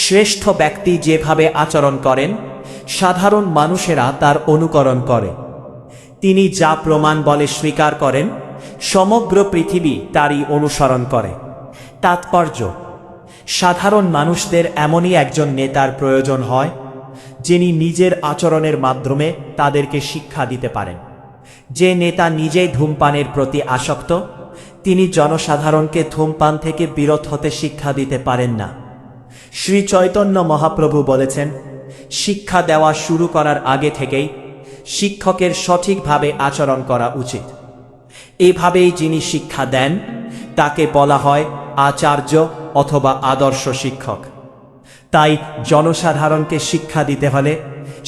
শ্রেষ্ঠ ব্যক্তি যেভাবে আচরণ করেন সাধারণ মানুষেরা তার অনুকরণ করে। তিনি যা প্রমাণ বলে স্বীকার করেন সমগ্র পৃথিবী তারই অনুসরণ করে। তাৎপর্য: সাধারণ মানুষদের এমনই একজন নেতার প্রয়োজন হয় যিনি নিজের আচরণের মাধ্যমে তাদেরকে শিক্ষা দিতে পারেন। যে নেতা নিজেই ধূমপানের প্রতি আসক্ত তিনি জনসাধারণকে ধূমপান থেকে বিরত হতে শিক্ষা দিতে পারেন না। শ্রী চৈতন্য মহাপ্রভু বলেছেন, শিক্ষা দেওয়া শুরু করার আগে থেকেই শিক্ষকের সঠিকভাবে আচরণ করা উচিত। এভাবেই যিনি শিক্ষা দেন তাকে বলা হয় আচার্য অথবা আদর্শ শিক্ষক। তাই জনসাধারণকে শিক্ষা দিতে হলে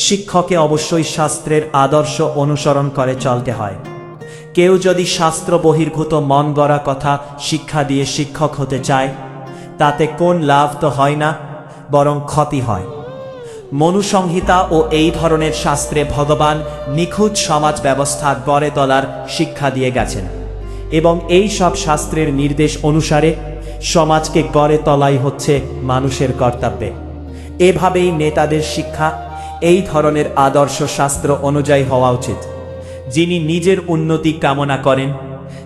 শিক্ষককে অবশ্যই শাস্ত্রের আদর্শ অনুসরণ করে চলতে হয়। কেউ যদি শাস্ত্র বহির্ভূত মন গড়া কথা শিক্ষা দিয়ে শিক্ষক হতে চায় তাতে কোন লাভ তো হয় না, বরং ক্ষতি হয়। মনুসংহিতা ও এই ধরনের শাস্ত্রে ভগবান নিখুঁত সমাজ ব্যবস্থা গড়ে তোলার শিক্ষা দিয়ে গেছেন এবং এই সব শাস্ত্রের নির্দেশ অনুসারে সমাজকে গড়ে তোলাই হচ্ছে মানুষের কর্তব্যে। এভাবেই নেতাদের শিক্ষা এই ধরনের আদর্শ শাস্ত্র অনুযায়ী হওয়া উচিত। যিনি নিজের উন্নতি কামনা করেন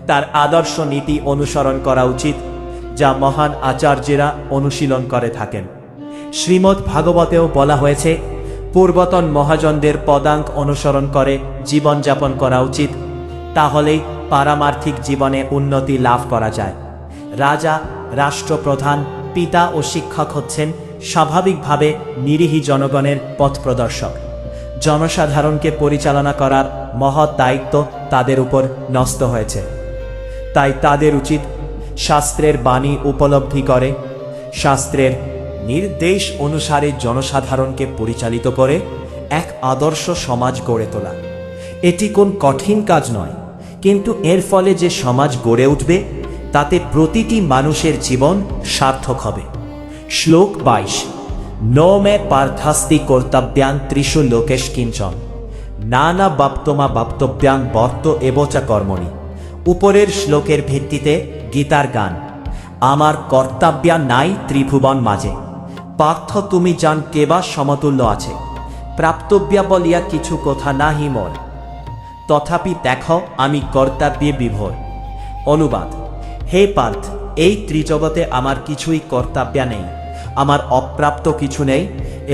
তার আদর্শ নীতি অনুসরণ করা উচিত, যা মহান আচার্যেরা অনুশীলন করে থাকেন। শ্রীমদ্ ভাগবতেও বলা হয়েছে, পূর্বতন মহাজনদের পদাঙ্ক অনুসরণ করে জীবনযাপন করা উচিত, তাহলেই পারমার্থিক জীবনে উন্নতি লাভ করা যায়। রাজা, রাষ্ট্রপ্রধান, পিতা ও শিক্ষক হচ্ছেন স্বাভাবিকভাবে নিরীহী জনগণের পথ প্রদর্শক। জনসাধারণকে পরিচালনা করার মহৎ দায়িত্ব তাদের উপর ন্যস্ত হয়েছে। তাই তাদের উচিত শাস্ত্রের বাণী উপলব্ধি করে শাস্ত্রের নির্দেশ অনুসারে জনসাধারণকে পরিচালিত করে এক আদর্শ সমাজ গড়ে তোলা। এটি কোন কঠিন কাজ নয়, কিন্তু এর ফলে যে সমাজ গড়ে উঠবে তাতে প্রতিটি মানুষের জীবন সার্থক হবে। শ্লোক 22। ন মে পার্থাস্তি কর্তব্যান ত্রিষু লোকেশ কিঞ্চন নানা বাপ্তমা বাপ্তব্যান বর্ত এবচা কর্মণি। উপরের শ্লোকের ভিত্তিতে গীতার গান। আমার কর্তব্যা নাই ত্রিভুবন মাঝে, পার্থ তুমি জান কেবা সমতুল্য আছে, প্রাপ্তব্যা বলিয়া কিছু কথা নাহি মোর, তথাপি দেখো আমি কর্তব্যে বিভোর। অনুবাদ: হে পার্থ, এই ত্রিজগতে আমার কিছুই কর্তব্য নেই, আমার অপ্রাপ্ত কিছু নেই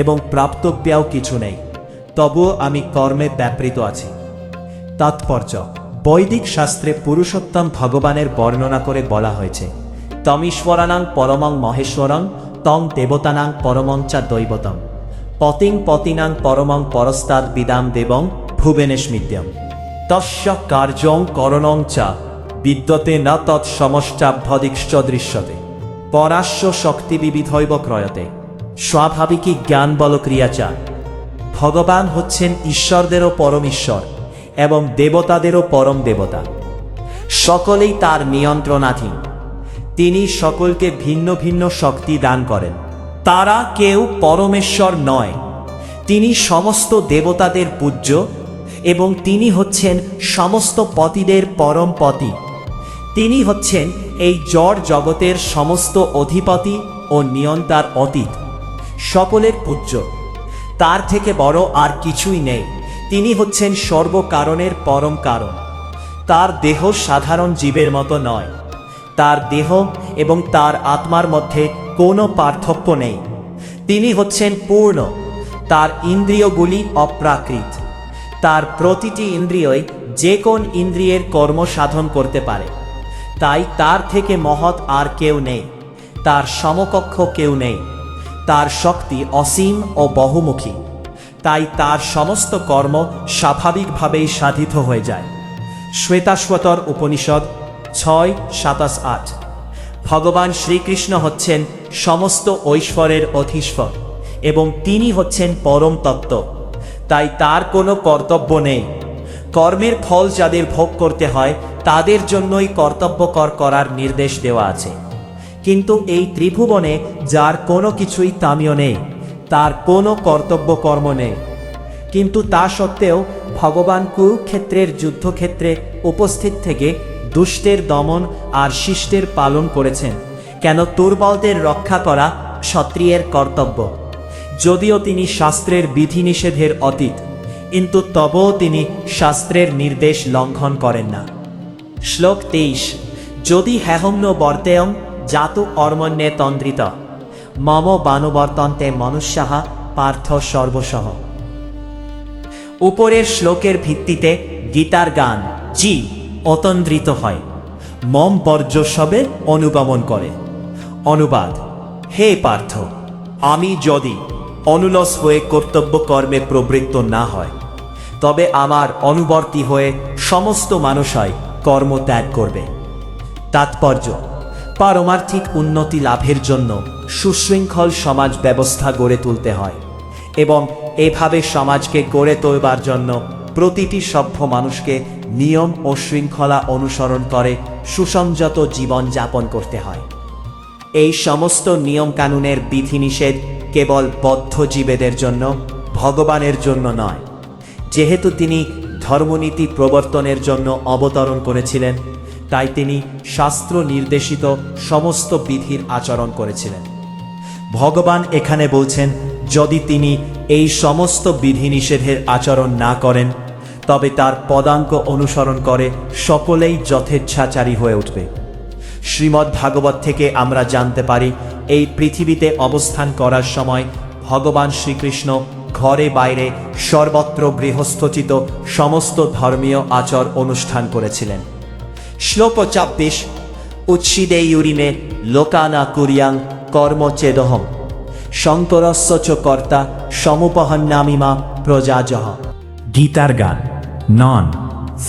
এবং প্রাপ্তব্যাও কিছু নেই, তবুও আমি কর্মে ব্যাপৃত আছি। তাৎপর্য: বৈদিক শাস্ত্রে পুরুষোত্তম ভগবানের বর্ণনা করে বলা হয়েছে, তমীশ্বরানাং পরমং মহেশ্বরং তং দেবতানাং পরমং চা দৈবতম পতিং পতিনাং পরমং পরস্তাদ বিদাম দেবং ভুবনেস্মিত্যম তস্য কার্যং করণং চা বিদ্যতে ন তৎসমশ্চাভ্যদিক্ষ দৃশ্যতে পরাস্য শক্তি বিবিধৈব ক্রয়তে স্বাভাবিকী জ্ঞান বল ক্রিয়া চা। ভগবান হচ্ছেন ঈশ্বরদেরও পরম ঈশ্বর এবং দেবতাদেরও পরম দেবতা। সকলেই তার নিয়ন্ত্রণাধীন। তিনি সকলকে ভিন্ন ভিন্ন শক্তি দান করেন। তারা কেউ পরমেশ্বর নয়। তিনি সমস্ত দেবতাদের পূজ্য এবং তিনি হচ্ছেন সমস্ত পতিদের পরম পতি। তিনি হচ্ছেন এই জড় জগতের সমস্ত অধিপতি ও নিয়ন্তার অতীত, সকলের পূজ্য। তার থেকে বড় আর কিছুই নেই। তিনি হচ্ছেন সর্বকারণের পরম কারণ। তার দেহ সাধারণ জীবের মতো নয়। তার দেহ এবং তার আত্মার মধ্যে কোনো পার্থক্য নেই। তিনি হচ্ছেন পূর্ণ। তার ইন্দ্রিয়গুলি অপ্রাকৃত। তার প্রতিটি ইন্দ্রিয়ই যে কোন ইন্দ্রিয়ের কর্ম সাধন করতে পারে। তাই তার থেকে মহৎ আর কেউ নেই। তার সমকক্ষ কেউ নেই। তার শক্তি অসীম ও বহুমুখী। তাই তার সমস্ত কর্ম স্বাভাবিকভাবেই সাধিত হয়ে যায়। শ্বেতাশ্বতর উপনিষদ 6:27-8। ভগবান শ্রীকৃষ্ণ হচ্ছেন সমস্ত ঐশ্বরের অধীশ্বর এবং তিনি হচ্ছেন পরম তত্ত্ব। তাই তার কোনো কর্তব্য নেই। কর্মের ফল যাদের ভোগ করতে হয় তাদের জন্যই কর্তব্যকর করার নির্দেশ দেওয়া আছে। কিন্তু এই ত্রিভুবনে যার কোনো কিছুই তামীয় নেই, তার কোনো কর্তব্য কর্ম নেই, কিন্তু তা সত্ত্বেও ভগবান কুরুক্ষেত্রের যুদ্ধক্ষেত্রে উপস্থিত থেকে দুষ্টের দমন আর শিষ্টের পালন করেছেন। কেন দুর্বলদের রক্ষা করা ক্ষত্রিয়ের কর্তব্য। যদিও তিনি শাস্ত্রের বিধিনিষেধের অতীত, কিন্তু তবুও তিনি শাস্ত্রের নির্দেশ লঙ্ঘন করেন না। শ্লোক 23। যদি হেহম্ন বর্তেয়ং জাতু অর্মণ্যে তন্দ্রিত মম বানুবর্তন্তে মনুষ্যাহ পার্থ সর্বসহ। উপরের শ্লোকের ভিত্তিতে গীতার গান জি অতন্দ্রিত হয়, মম বর্জস্ববে অনুগমন করে। অনুবাদ: হে পার্থ, আমি যদি অনুলস হয়ে কর্তব্য কর্মে প্রবৃত্ত না হয় তবে আমার অনুবর্তী হয়ে সমস্ত মানুষই কর্ম ত্যাগ করবে। তাৎপর্য: পারমার্থিক উন্নতি লাভের জন্য সুশৃঙ্খল সমাজ ব্যবস্থা গড়ে তুলতে হয় এবং এভাবে সমাজকে গড়ে তোলবার জন্য প্রতিটি সভ্য মানুষকে নিয়ম ও শৃঙ্খলা অনুসরণ করে সুসংযত জীবন যাপন করতে হয়। এই সমস্ত নিয়মকানুনের বিধিনিষেধ কেবল বদ্ধ জীবেদের জন্য, ভগবানের জন্য নয়। যেহেতু তিনি ধর্মনীতি প্রবর্তনের জন্য অবতরণ করেছিলেন, তাই তিনি শাস্ত্র নির্দেশিত সমস্ত বিধির আচরণ করেছিলেন। ভগবান এখানে বলছেন, যদি তিনি এই সমস্ত বিধিনিষেধের আচরণ না করেন তবে তার পদাঙ্ক অনুসরণ করে সকলেই যথেচ্ছাচারী হয়ে উঠবে। শ্রীমদ্ ভাগবত থেকে আমরা জানতে পারি, এই পৃথিবীতে অবস্থান করার সময় ভগবান শ্রীকৃষ্ণ ঘরে বাইরে সর্বত্র গৃহস্থচিত সমস্ত ধর্মীয় আচার অনুষ্ঠান করেছিলেন। শ্লোক 24। উচ্ছিদেয়ুরিমে লোকানা কুরিয়াং কর্মচেদহম শঙ্করস্য চ কর্তা সমুপহন্নামিমা প্রজাজহ। গীতার গান নন,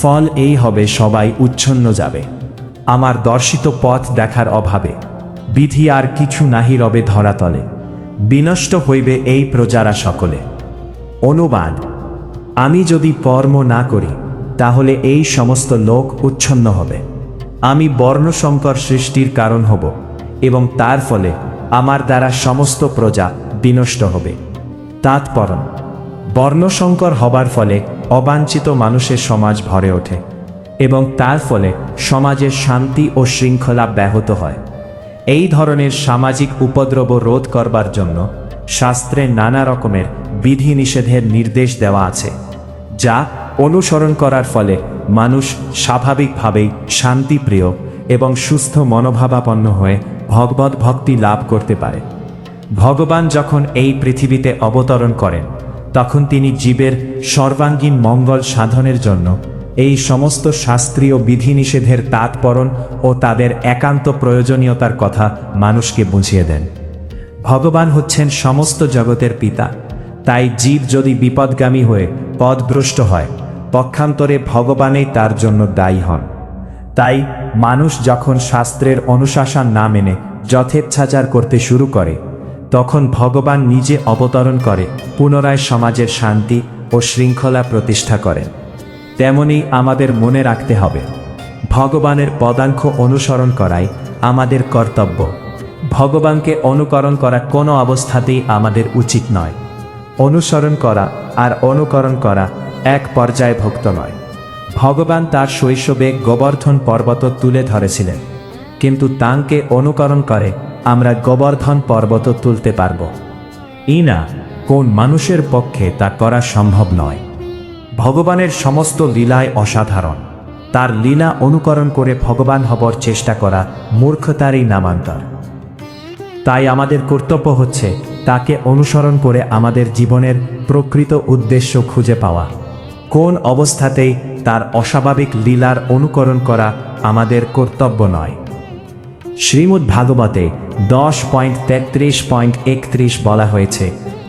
ফল এই হবে সবাই উচ্ছন্ন যাবে। আমার দর্শিত পথ দেখার অভাবে বিধি আর কিছু নাহি রবে ধরাতলে, বিনষ্ট হইবে এই প্রজারা সকলে। অনুবাদ: আমি যদি কর্ম না করি তাহলে এই সমস্ত লোক উচ্ছন্ন হবে। আমি বর্ণসংকর সৃষ্টির কারণ হব এবং তার ফলে আমার দ্বারা সমস্ত প্রজা বিনষ্ট হবে। তাৎপর্য: বর্ণসংকর হবার ফলে অবাঞ্ছিত মানুষের সমাজ ভরে ওঠে এবং তার ফলে সমাজের শান্তি ও শৃঙ্খলা ব্যাহত হয়। এই ধরনের সামাজিক উপদ্রব রোধ করবার জন্য শাস্ত্রে নানা রকমের বিধিনিষেধের নির্দেশ দেওয়া আছে, যা অনুসরণ করার ফলে মানুষ স্বাভাবিকভাবেই শান্তিপ্রিয় এবং সুস্থ মনোভাবাপন্ন হয়ে ভগবত ভক্তি লাভ করতে পারে। ভগবান যখন এই পৃথিবীতে অবতরণ করেন তখন তিনি জীবের সর্বাঙ্গীন মঙ্গল সাধনের জন্য এই সমস্ত শাস্ত্রীয় বিধিনিষেধের তাৎপর্য ও তাদের একান্ত প্রয়োজনীয়তার কথা মানুষকে বুঝিয়ে দেন। ভগবান হচ্ছেন সমস্ত জগতের পিতা, তাই জীব যদি বিপদগামী হয়ে পথভ্রষ্ট হয় পক্ষান্তরে ভগবানই তার জন্য দায়ী হন। তাই মানুষ যখন শাস্ত্রের অনুশাসন না মেনে যথেচ্ছাচার করতে শুরু করে তখন ভগবান নিজে অবতরণ করে পুনরায় সমাজের শান্তি ও শৃঙ্খলা প্রতিষ্ঠা করেন। তেমনি আমাদের মনে রাখতে হবে, ভগবানের পদাঙ্ক অনুসরণ করাই আমাদের কর্তব্য। ভগবানকে অনুকরণ করা কোনো অবস্থাতেই আমাদের উচিত নয়। অনুসরণ করা আর অনুকরণ করা এক পর্যায়ভুক্ত নয়। ভগবান তার শৈশবে গোবর্ধন পর্বত তুলে ধরেছিলেন, কিন্তু তাঁকে অনুকরণ করে আমরা গোবর্ধন পর্বত তুলতে পারব না। কোন মানুষের পক্ষে তা করা সম্ভব নয়। ভগবানের সমস্ত লীলায় অসাধারণ। তার লীলা অনুকরণ করে ভগবান হবার চেষ্টা করা মূর্খতারই নামান্তর। তাই আমাদের কর্তব্য হচ্ছে তাকে অনুসরণ করে আমাদের জীবনের প্রকৃত উদ্দেশ্য খুঁজে পাওয়া। কোন অবস্থাতেই তার অস্বাভাবিক লীলার অনুকরণ করা আমাদের কর্তব্য নয়। শ্রীমদ্ ভাগবতে 10.33.31 বলা হয়েছে,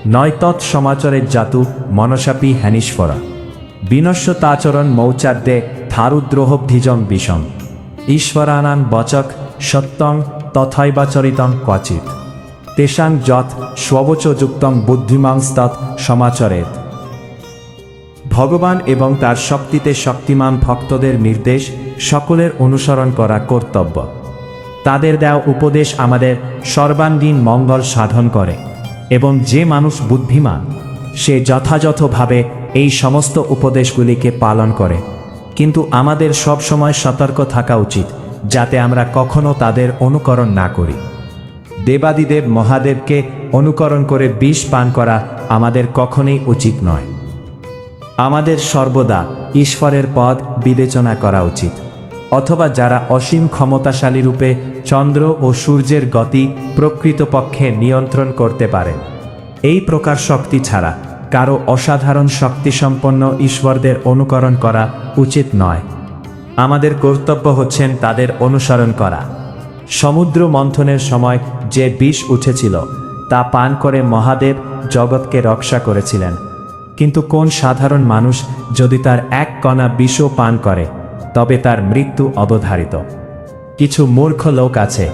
নয়তৎ সমাচরের জাতু মনসাপি হ্যানিশ্বরা বিনশ্যতাচরণ মৌচাদ্যে থারুদ্রোহব্ধিজম বিষম ঈশ্বরানান বচক সত্যং তথৈবাচরিতং ক্বচিৎ তেষাং যৎ স্ববচযুক্তং বুদ্ধিমাংস্তৎ সমাচরেত। ভগবান এবং তার শক্তিতে শক্তিমান ভক্তদের নির্দেশ সকলের অনুসরণ করা কর্তব্য। তাদের দেওয়া উপদেশ আমাদের সর্বাঙ্গীন মঙ্গল সাধন করে, এবং যে মানুষ বুদ্ধিমান সে যথাযথভাবে এই সমস্ত উপদেশগুলিকে পালন করে। কিন্তু আমাদের সব সময় সতর্ক থাকা উচিত যাতে আমরা কখনো তাদের অনুকরণ না করি। দেবাদিদেব মহাদেবকে অনুকরণ করে বিষ পান করা আমাদের কখনোই উচিত নয়। আমাদের সর্বদা ঈশ্বরের পদ বিবেচনা করা উচিত, অথবা যারা অসীম ক্ষমতাশালী রূপে চন্দ্র ও সূর্যের গতি প্রকৃতপক্ষে নিয়ন্ত্রণ করতে পারেন। এই প্রকার শক্তি ছাড়া কারো অসাধারণ শক্তিসম্পন্ন ঈশ্বরদের অনুকরণ করা উচিত নয়। আমাদের কর্তব্য হচ্ছেন তাদের অনুসরণ করা। সমুদ্র মন্থনের সময় যে বিষ উঠেছিল তা পান করে মহাদেব জগৎকে রক্ষা করেছিলেন, কিন্তু কোন সাধারণ মানুষ যদি তার এক কণা বিষও পান করে তবে তার মৃত্যু অবধারিত। কিছু মূর্খ লোক আছে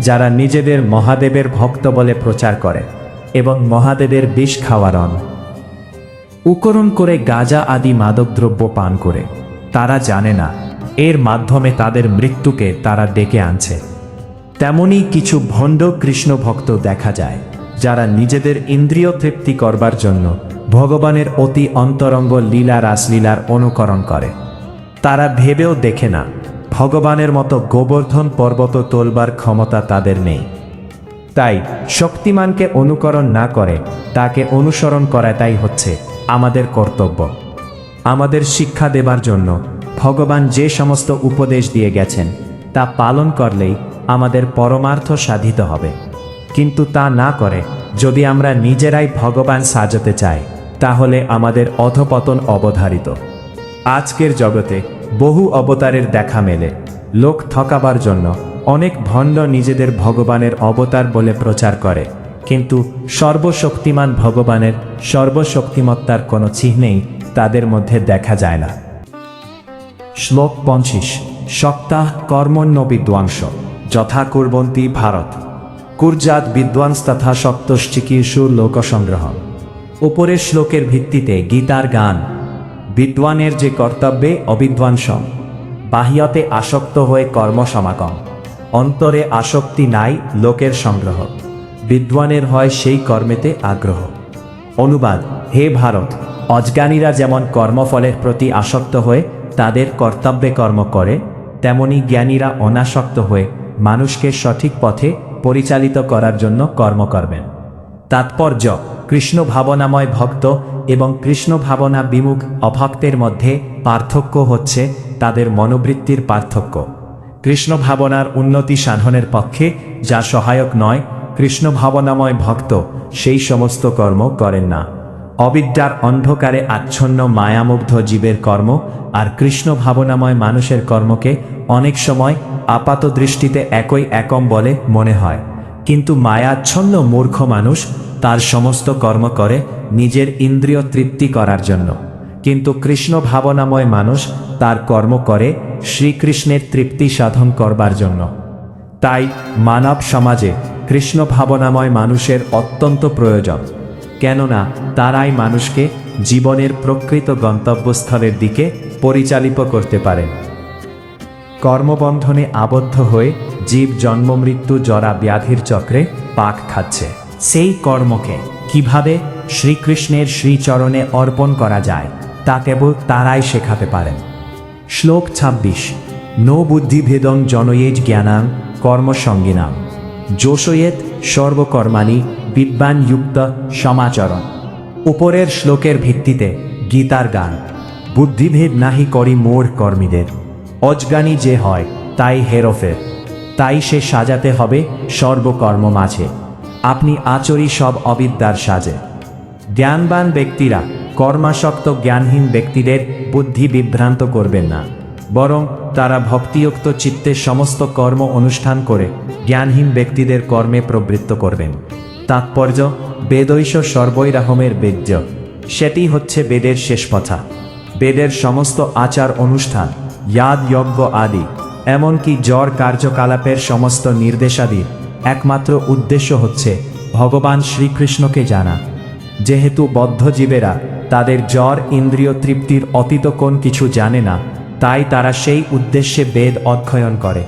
যারা নিজেদের মহাদেবের ভক্ত বলে প্রচার করে এবং মহাদেবের বিষ খাওয়ারন উপকরণ করে গাঁজা আদি মাদকদ্রব্য পান করে। তারা জানে না এর মাধ্যমে তাদের মৃত্যুকে তারা ডেকে আনছে। তেমনি কিছু ভণ্ড কৃষ্ণ ভক্ত দেখা যায় যারা নিজেদের ইন্দ্রিয় তৃপ্তি করবার জন্য ভগবানের অতি অন্তরঙ্গ লীলা রাসলীলার অনুকরণ করে। তারা ভেবেও দেখে না ভগবানের মতো গোবর্ধন পর্বত তোলবার ক্ষমতা তাদের নেই। তাই শক্তিমানকে অনুকরণ না করে তাকে অনুসরণ করাটাই হচ্ছে আমাদের কর্তব্য। আমাদের শিক্ষা দেবার জন্য ভগবান যে সমস্ত উপদেশ দিয়ে গেছেন তা পালন করলেই আমাদের পরমার্থ সাধিত হবে। কিন্তু তা না করে যদি আমরা নিজেরাই ভগবান সাজাতে চাই তাহলে আমাদের অধপতন অবধারিত। আজকের জগতে বহু অবতারের দেখা মেলে। লোক ঠকাবার জন্য অনেক ভণ্ড নিজেদের ভগবানের অবতার বলে প্রচার করে, কিন্তু সর্বশক্তিমান ভগবানের সর্বশক্তিমত্তার কোনো চিহ্নেই তাদের মধ্যে দেখা যায় না। শ্লোক 25 শক্তাঃ কর্মণ্য বিদ্বাংস যথা কুর্বন্তি ভারত কুর্যাৎ বিদ্বাংস্তথা শক্তশ্চিকীর্ষুর লোকসংগ্রহণ। উপরের শ্লোকের ভিত্তিতে গীতার গান, বিদ্বানের যে কর্তব্যে অবিদ্বান সম, বাহ্যতে আসক্ত হয়ে কর্ম সমাগম, অন্তরে আসক্তি নাই লোকের সংগ্রহ, বিদ্বানের হয় সেই কর্মেতে আগ্রহ। অনুবাদ, হে ভারত, অজ্ঞানীরা যেমন কর্মফলের প্রতি আসক্ত হয়ে তাদের কর্তব্যে কর্ম করে, তেমনি জ্ঞানীরা অনাসক্ত হয়ে মানুষকে সঠিক পথে পরিচালিত করার জন্য কর্ম করবেন। তাৎপর্য, কৃষ্ণ ভাবনাময় ভক্ত এবং কৃষ্ণ ভাবনা বিমুখ অভক্তের মধ্যে পার্থক্য হচ্ছে তাদের মনোবৃত্তির পার্থক্য। কৃষ্ণ ভাবনার উন্নতি সাধনের পক্ষে যা সহায়ক নয়, কৃষ্ণ ভাবনাময় ভক্ত সেই সমস্ত কর্ম করেন না। অবিদ্যার অন্ধকারে আচ্ছন্ন মায়ামুগ্ধ জীবের কর্ম আর কৃষ্ণ ভাবনাময় মানুষের কর্মকে অনেক সময় আপাত দৃষ্টিতে একই একম বলে মনে হয়, কিন্তু মায়াচ্ছন্ন মূর্খ মানুষ তার সমস্ত কর্ম করে নিজের ইন্দ্রিয় তৃপ্তি করার জন্য, কিন্তু কৃষ্ণ ভাবনাময় মানুষ তার কর্ম করে শ্রীকৃষ্ণের তৃপ্তি সাধন করবার জন্য। তাই মানব সমাজে কৃষ্ণ ভাবনাময় মানুষের অত্যন্ত প্রয়োজন, কেননা তারাই মানুষকে জীবনের প্রকৃত গন্তব্যস্থলের দিকে পরিচালিত করতে পারেন। কর্মবন্ধনে আবদ্ধ হয়ে জীব জন্মমৃত্যু জরা ব্যাধির চক্রে পাক খাচ্ছে। সেই কর্মকে কিভাবে শ্রীকৃষ্ণের শ্রীচরণে অর্পণ করা যায় তা কেবল তারাই শেখাতে পারেন। শ্লোক ২৬। নো বুদ্ধিভেদং জনয়েজ জ্ঞানাং কর্মসঙ্গিনাং যোষয়েত সর্বকর্মাণি বিদ্বান যুক্ত সমাচরণ। উপরের শ্লোকের ভিত্তিতে গীতার গান, বুদ্ধিভেদ নাহি করি মোর কর্মীদের, অজ্ঞানী যে হয় তাই হেরফের, তাই সে সাজাতে হবে সর্বকর্ম মাঝে, আপনি আচরি সব অবিদ্যার সাজে। জ্ঞানবান ব্যক্তিরা কর্মাসক্ত জ্ঞানহীন ব্যক্তিদের বুদ্ধি বিভ্রান্ত করবেন না, বরং তারা ভক্তিযুক্ত চিত্তে সমস্ত কর্ম অনুষ্ঠান করে জ্ঞানহীন ব্যক্তিদের কর্মে প্রবৃত্ত করবেন। তাৎপর্য, বেদৈষ সর্বৈরাহমের বেদ্য, সেটি হচ্ছে বেদের শেষ কথা। বেদের সমস্ত আচার অনুষ্ঠান, ইয়াদ যজ্ঞ আদি, এমনকি জ্বর কার্যকলাপের সমস্ত নির্দেশাদির একমাত্র উদ্দেশ্য হচ্ছে ভগবান শ্রীকৃষ্ণকে জানা। যেহেতু বদ্ধজীবেরা তাদের জ্বর ইন্দ্রিয় তৃপ্তির অতীত কোন কিছু জানে না, তাই তারা সেই উদ্দেশ্যে বেদ অধ্যয়ন করে।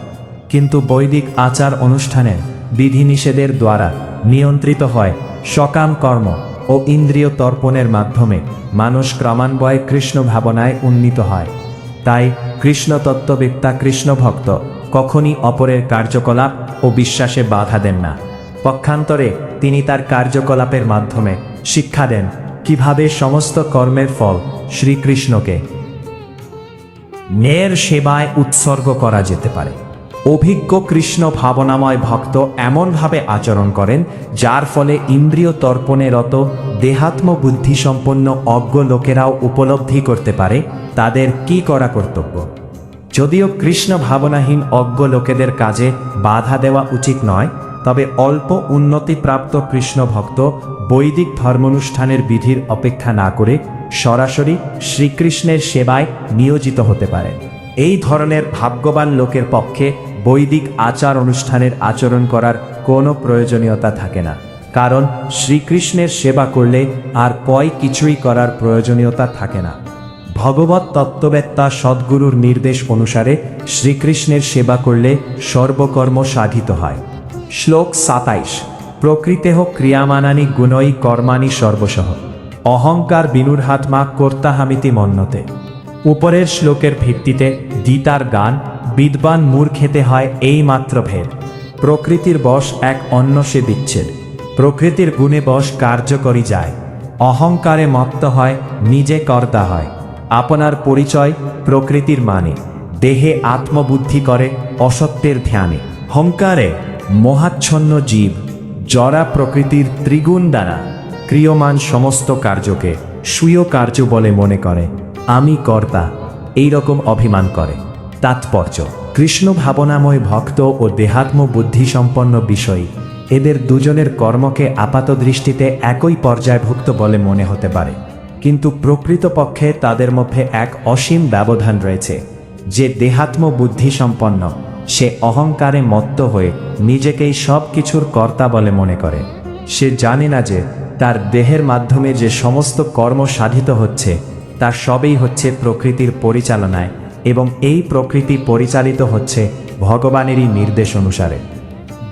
কিন্তু বৈদিক আচার অনুষ্ঠানের বিধিনিষেধের দ্বারা নিয়ন্ত্রিত হয় সকাম কর্ম ও ইন্দ্রিয় তর্পণের মাধ্যমে মানুষ ক্রমান্বয়ে কৃষ্ণ ভাবনায় উন্নীত হয়। তাই কৃষ্ণ তত্ত্ববেত্তা কৃষ্ণ ভক্ত কখনই অপরের কার্যকলাপ ও বিশ্বাসে বাধা দেন না। পক্ষান্তরে তিনি তার কার্যকলাপের মাধ্যমে শিক্ষা দেন কিভাবে সমস্ত কর্মের ফল শ্রীকৃষ্ণকে ন্যায়ের সেবায় উৎসর্গ করা যেতে পারে। অভিজ্ঞ কৃষ্ণ ভাবনাময় ভক্ত এমনভাবে আচরণ করেন যার ফলে ইন্দ্রিয় তর্পণে রত দেহাত্ম বুদ্ধিসম্পন্ন অজ্ঞ লোকেরাও উপলব্ধি করতে পারে তাদের কি করা কর্তব্য। যদিও কৃষ্ণ ভাবনাহীন অজ্ঞ লোকেদের কাজে বাধা দেওয়া উচিত নয়, তবে অল্প উন্নতিপ্রাপ্ত কৃষ্ণ ভক্ত বৈদিক ধর্মানুষ্ঠানের বিধির অপেক্ষা না করে সরাসরি শ্রীকৃষ্ণের সেবায় নিয়োজিত হতে পারে। এই ধরনের ভাগ্যবান লোকের পক্ষে বৈদিক আচার অনুষ্ঠানের আচরণ করার কোনো প্রয়োজনীয়তা থাকে না, কারণ শ্রীকৃষ্ণের সেবা করলে আর পয় কিছুই করার প্রয়োজনীয়তা থাকে না। ভগবত তত্ত্ববেত্তা সদ্গুরুর নির্দেশ অনুসারে শ্রীকৃষ্ণের সেবা করলে সর্বকর্ম সাধিত হয়। শ্লোক ২৭। প্রকৃতেহ ক্রিয়ামানানি গুণই কর্মাণি সর্বসহ, অহংকার বিনুর্হাত্মা কর্তাহামিতি মন্যতে। উপরের শ্লোকের ভিত্তিতে গীতার গান, বিদ্বান মূর্খেতে হয় এই মাত্র ভেদ, প্রকৃতির বশ এক অন্য সে বিচ্ছেদ, প্রকৃতির গুণে বশ কার্যকরী যায়, অহংকারে মত্ত হয় নিজে কর্তা হয়, আপনার পরিচয় প্রকৃতির মানে, দেহে আত্মবুদ্ধি করে অসত্যের ধ্যানে, হংকারে মোহাচ্ছন্ন জীব জরা প্রকৃতির ত্রিগুণ দ্বারা ক্রিয়মান সমস্ত কার্যকে স্বীয় কার্য বলে মনে করে, আমি কর্তা এই রকম অভিমান করে। তাৎপর্য, কৃষ্ণ ভাবনাময় ভক্ত ও দেহাত্ম বুদ্ধিসম্পন্ন বিষয়ী এদের দুজনের কর্মকে আপাত দৃষ্টিতে একই পর্যায়ভুক্ত বলে মনে হতে পারে, কিন্তু প্রকৃতপক্ষে তাদের মধ্যে এক অসীম ব্যবধান রয়েছে। যে দেহাত্ম বুদ্ধিসম্পন্ন সে অহংকারে মত্ত হয়ে নিজেকেই সব কিছুর কর্তা বলে মনে করে। সে জানে না যে তার দেহের মাধ্যমে যে সমস্ত কর্ম সাধিত হচ্ছে তার সবই হচ্ছে প্রকৃতির পরিচালনায়, এবং এই প্রকৃতি পরিচালিত হচ্ছে ভগবানেরই নির্দেশ অনুসারে।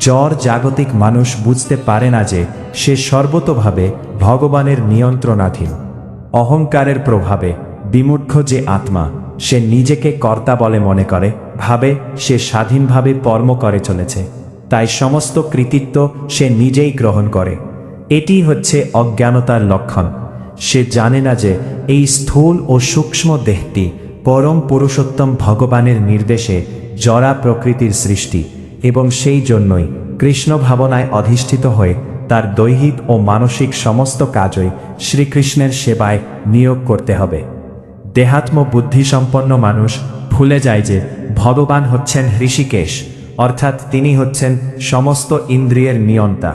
জড় জাগতিক মানুষ বুঝতে পারে না যে সে সর্বতোভাবে ভগবানের নিয়ন্ত্রণাধীন। অহংকারের প্রভাবে বিমূঢ় যে আত্মা সে নিজেকে কর্তা বলে মনে করে, ভাবে সে স্বাধীনভাবে কর্ম করে চলেছে, তাই সমস্ত কৃতিত্ব সে নিজেই গ্রহণ করে। এটি হচ্ছে অজ্ঞানতার লক্ষণ। সে জানে না যে এই স্থূল ও সূক্ষ্ম দেহটি পরম পুরুষোত্তম ভগবানের নির্দেশে জড়া প্রকৃতির সৃষ্টি, এবং সেই জন্যই কৃষ্ণ ভাবনায় অধিষ্ঠিত হয়ে তার দৈহিক ও মানসিক সমস্ত কাজই শ্রীকৃষ্ণের সেবায় নিয়োগ করতে হবে। দেহাত্ম বুদ্ধিসম্পন্ন মানুষ ভুলে যায় যে ভগবান হচ্ছেন হৃষিকেশ, অর্থাৎ তিনি হচ্ছেন সমস্ত ইন্দ্রিয়ের নিয়ন্তা।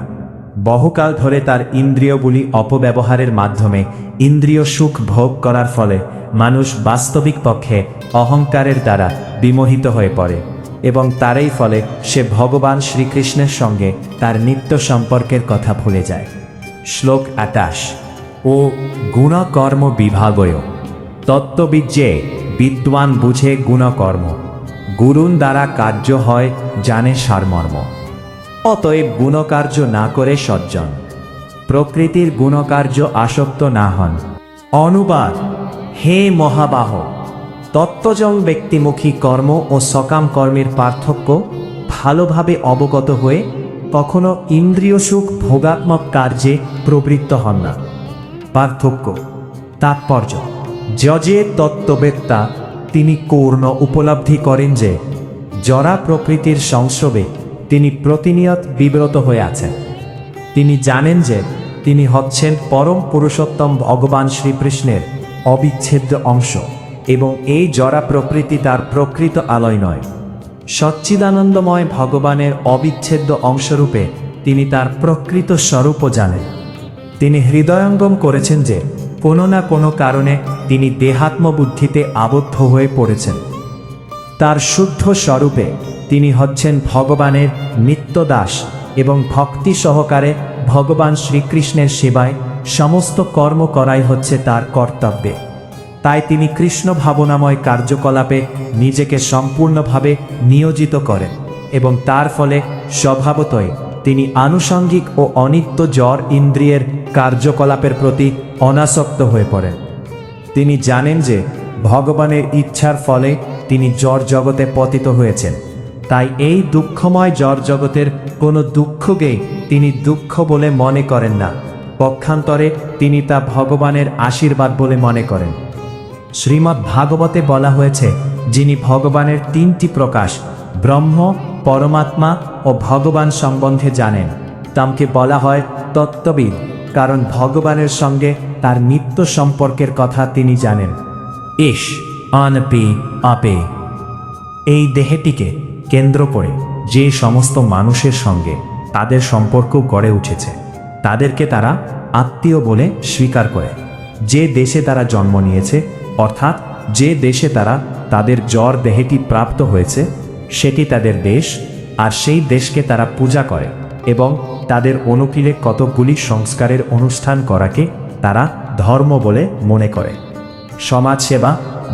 বহুকাল ধরে তার ইন্দ্রিয়গুলি অপব্যবহারের মাধ্যমে ইন্দ্রিয় সুখ ভোগ করার ফলে মানুষ বাস্তবিক পক্ষে অহংকারের দ্বারা বিমোহিত হয়ে পড়ে। এবং তারই ফলে সে ভগবান শ্রীকৃষ্ণের সঙ্গে তার নিত্য সম্পর্কের কথা ভুলে যায়। শ্লোক 28 ও গুণকর্ম বিভাগয় তত্ত্ববিজ্ঞে বিদ্বান বুঝে গুণকর্ম, গুরুন দ্বারা কার্য হয় জানে সারমর্ম। অতএব গুণকার্য না করে সজ্জন, প্রকৃতির গুণকার্য আসক্ত না হন। অনুবাদ: হে মহাবাহ, তত্ত্বজন ব্যক্তিমুখী কর্ম ও সকাম কর্মের পার্থক্য ভালোভাবে অবগত হয়ে কখনো ইন্দ্রিয় সুখ ভোগাত্মক কার্যে প্রবৃত্ত হন না। পার্থক্য তাৎপর্য: যে তত্ত্ববেত্তা তিনি পূর্ণ উপলব্ধি করেন যে জরা প্রকৃতির সংস্রবে তিনি প্রতিনিয়ত বিব্রত হয়ে আছেন। তিনি জানেন যে তিনি হচ্ছেন পরম পুরুষোত্তম ভগবান শ্রীকৃষ্ণের অবিচ্ছেদ্য অংশ এবং এই জরা প্রকৃতি তার প্রকৃত আলয় নয়। সচ্চিদানন্দময় ভগবানের অবিচ্ছেদ্য অংশরূপে তিনি তার প্রকৃত স্বরূপও জানেন। তিনি হৃদয়ঙ্গম করেছেন যে কোনো না কোনো কারণে তিনি দেহাত্মবুদ্ধিতে আবদ্ধ হয়ে পড়েছেন। তার শুদ্ধ স্বরূপে তিনি হচ্ছেন ভগবানের নিত্য দাস এবং ভক্তি সহকারে ভগবান শ্রীকৃষ্ণের সেবায় সমস্ত কর্ম করাই হচ্ছে তার কর্তব্যে। তাই তিনি কৃষ্ণ ভাবনাময় কার্যকলাপে নিজেকে সম্পূর্ণভাবে নিয়োজিত করেন এবং তার ফলে স্বভাবতই তিনি আনুষঙ্গিক ও অনিত্য জড় ইন্দ্রিয়ের কার্যকলাপের প্রতি অনাসক্ত হয়ে পড়েন। তিনি জানেন যে ভগবানের ইচ্ছার ফলে তিনি জড় জগতে পতিত হয়েছেন, তাই এই দুঃখময় জড় জগতের কোনো দুঃখকেই তিনি দুঃখ বলে মনে করেন না, পক্ষান্তরে তিনি তা ভগবানের আশীর্বাদ বলে মনে করেন। শ্রীমদ্ ভাগবতে বলা হয়েছে, যিনি ভগবানের তিনটি প্রকাশ ব্রহ্ম, পরমাত্মা ও ভগবান সম্বন্ধে জানেন তাকে বলা হয় তত্ত্ববিদ, কারণ ভগবানের সঙ্গে তার নিত্য সম্পর্কের কথা তিনি জানেন। ইস আনপি আপে, এই দেহটিকে কেন্দ্র করে যে সমস্ত মানুষের সঙ্গে তাদের সম্পর্ক গড়ে উঠেছে তাদেরকে তারা আত্মীয় বলে স্বীকার করে। যে দেশে তারা জন্ম নিয়েছে, অর্থাৎ যে দেশে তারা তাদের জড় দেহটি প্রাপ্ত হয়েছে সেটি তাদের দেশ, আর সেই দেশকে তারা পূজা করে এবং তাদের অনুকূলে কতকগুলি সংস্কারের অনুষ্ঠান করাকে তারা ধর্ম বলে মনে করে। সমাজসেবা,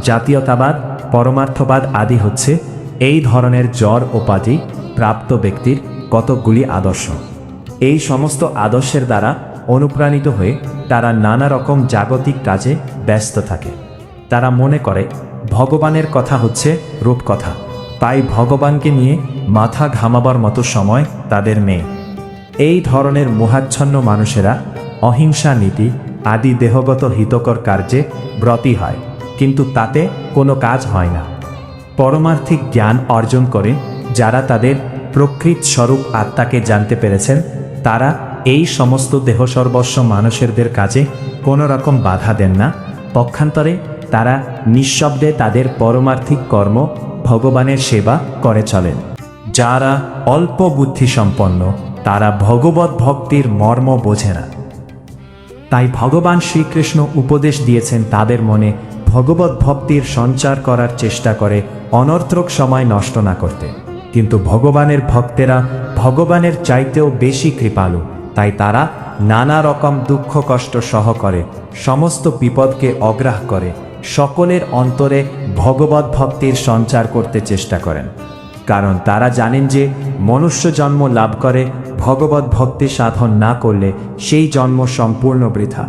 জাতীয়তাবাদ, পরমার্থবাদ আদি হচ্ছে এই ধরনের জড় উপাধি প্রাপ্ত ব্যক্তির কতকগুলি আদর্শ। এই সমস্ত আদর্শের দ্বারা অনুপ্রাণিত হয়ে তারা নানা রকম জাগতিক কাজে ব্যস্ত থাকে। তারা মনে করে ভগবানের কথা হচ্ছে রূপকথা, তাই ভগবানকে নিয়ে মাথা ঘামাবার মতো সময় তাদের নেই। এই ধরনের মোহাচ্ছন্ন মানুষেরা অহিংসা নীতি আদি দেহগত হিতকর কার্যে ব্রতী হয়, কিন্তু তাতে কোনো কাজ হয় না। পরমার্থিক জ্ঞান অর্জন করে যারা তাদের প্রকৃত স্বরূপ আত্মাকে জানতে পেরেছেন, তারা এই সমস্ত দেহসর্বস্ব মানুষেরদের কাজে কোনো রকম বাধা দেন না, পক্ষান্তরে তারা নিঃশব্দে তাদের পরমার্থিক কর্ম ভগবানের সেবা করে চলেন। যারা অল্প বুদ্ধিসম্পন্ন তারা ভগবত ভক্তির মর্ম বোঝে না। তাই ভগবান শ্রীকৃষ্ণ উপদেশ দিয়েছেন তাদের মনে ভগবত ভক্তির সঞ্চার করার চেষ্টা করে অনর্থক সময় নষ্ট না করতে। কিন্তু ভগবানের ভক্তেরা ভগবানের চাইতেও বেশি কৃপালু, তাই তারা নানা রকম দুঃখ কষ্ট সহ করে সমস্ত বিপদকে অগ্রাহ্য করে সকলের অন্তরে ভগবত ভক্তির সঞ্চার করতে চেষ্টা করেন, কারণ তারা জানেন যে মনুষ্য জন্ম লাভ করে ভগবত ভক্তি সাধন না করলে সেই জন্ম সম্পূর্ণ বৃথা।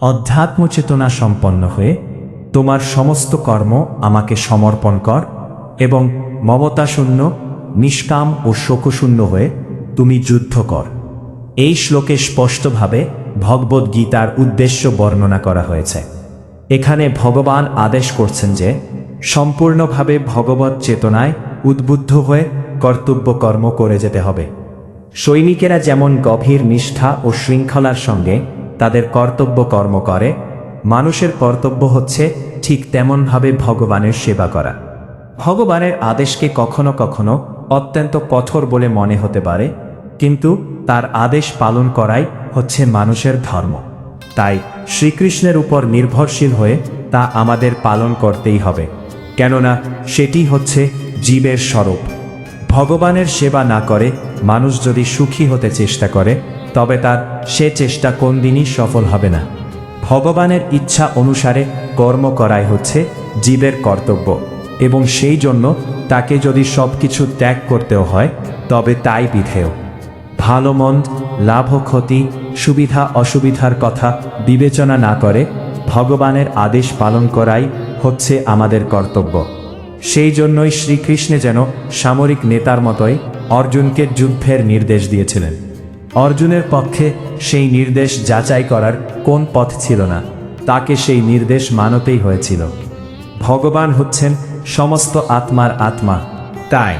অধ্যাত্ম চেতনা সম্পন্ন হয়ে তোমার সমস্ত কর্ম আমাকে সমর্পণ কর এবং মমতাশূন্য, নিষ্কাম ও শোকশূন্য হয়ে তুমি যুদ্ধ কর। এই শ্লোকে স্পষ্টভাবে ভগবদ্ গীতার উদ্দেশ্য বর্ণনা করা হয়েছে। এখানে ভগবান আদেশ করছেন যে সম্পূর্ণভাবে ভগবত চেতনায় উদ্বুদ্ধ হয়ে কর্তব্য কর্ম করে যেতে হবে। সৈনিকেরা যেমন গভীর নিষ্ঠা ও শৃঙ্খলার সঙ্গে তাদের কর্তব্য কর্ম করে, মানুষের কর্তব্য হচ্ছে ঠিক তেমনভাবে ভগবানের সেবা করা। ভগবানের আদেশকে কখনো কখনো অত্যন্ত কঠোর বলে মনে হতে পারে, কিন্তু তার আদেশ পালন করাই হচ্ছে মানুষের ধর্ম। তাই শ্রীকৃষ্ণের উপর নির্ভরশীল হয়ে তা আমাদের পালন করতেই হবে, কেননা সেটি হচ্ছে জীবের স্বরূপ। ভগবানের সেবা না করে মানুষ যদি সুখী হতে চেষ্টা করে তবে তার সে চেষ্টা কোনদিনই সফল হবে না। ভগবানের ইচ্ছা অনুসারে কর্ম করাই হচ্ছে জীবের কর্তব্য, এবং সেই জন্য তাকে যদি সব কিছু ত্যাগ করতেও হয় তবে তাই বিধেয়। ভালো মন্দ, লাভ ও ক্ষতি, সুবিধা অসুবিধার কথা বিবেচনা না করে ভগবানের আদেশ পালন করাই হচ্ছে আমাদের কর্তব্য। সেই জন্যই শ্রীকৃষ্ণে যেন সামরিক নেতার মতোই অর্জুনকে যুদ্ধের নির্দেশ দিয়েছিলেন। অর্জুনের পক্ষে সেই নির্দেশ যাচাই করার কোন পথ ছিল না, তাকে সেই নির্দেশ মানতেই হয়েছিল। ভগবান হচ্ছেন সমস্ত আত্মার আত্মা, তাই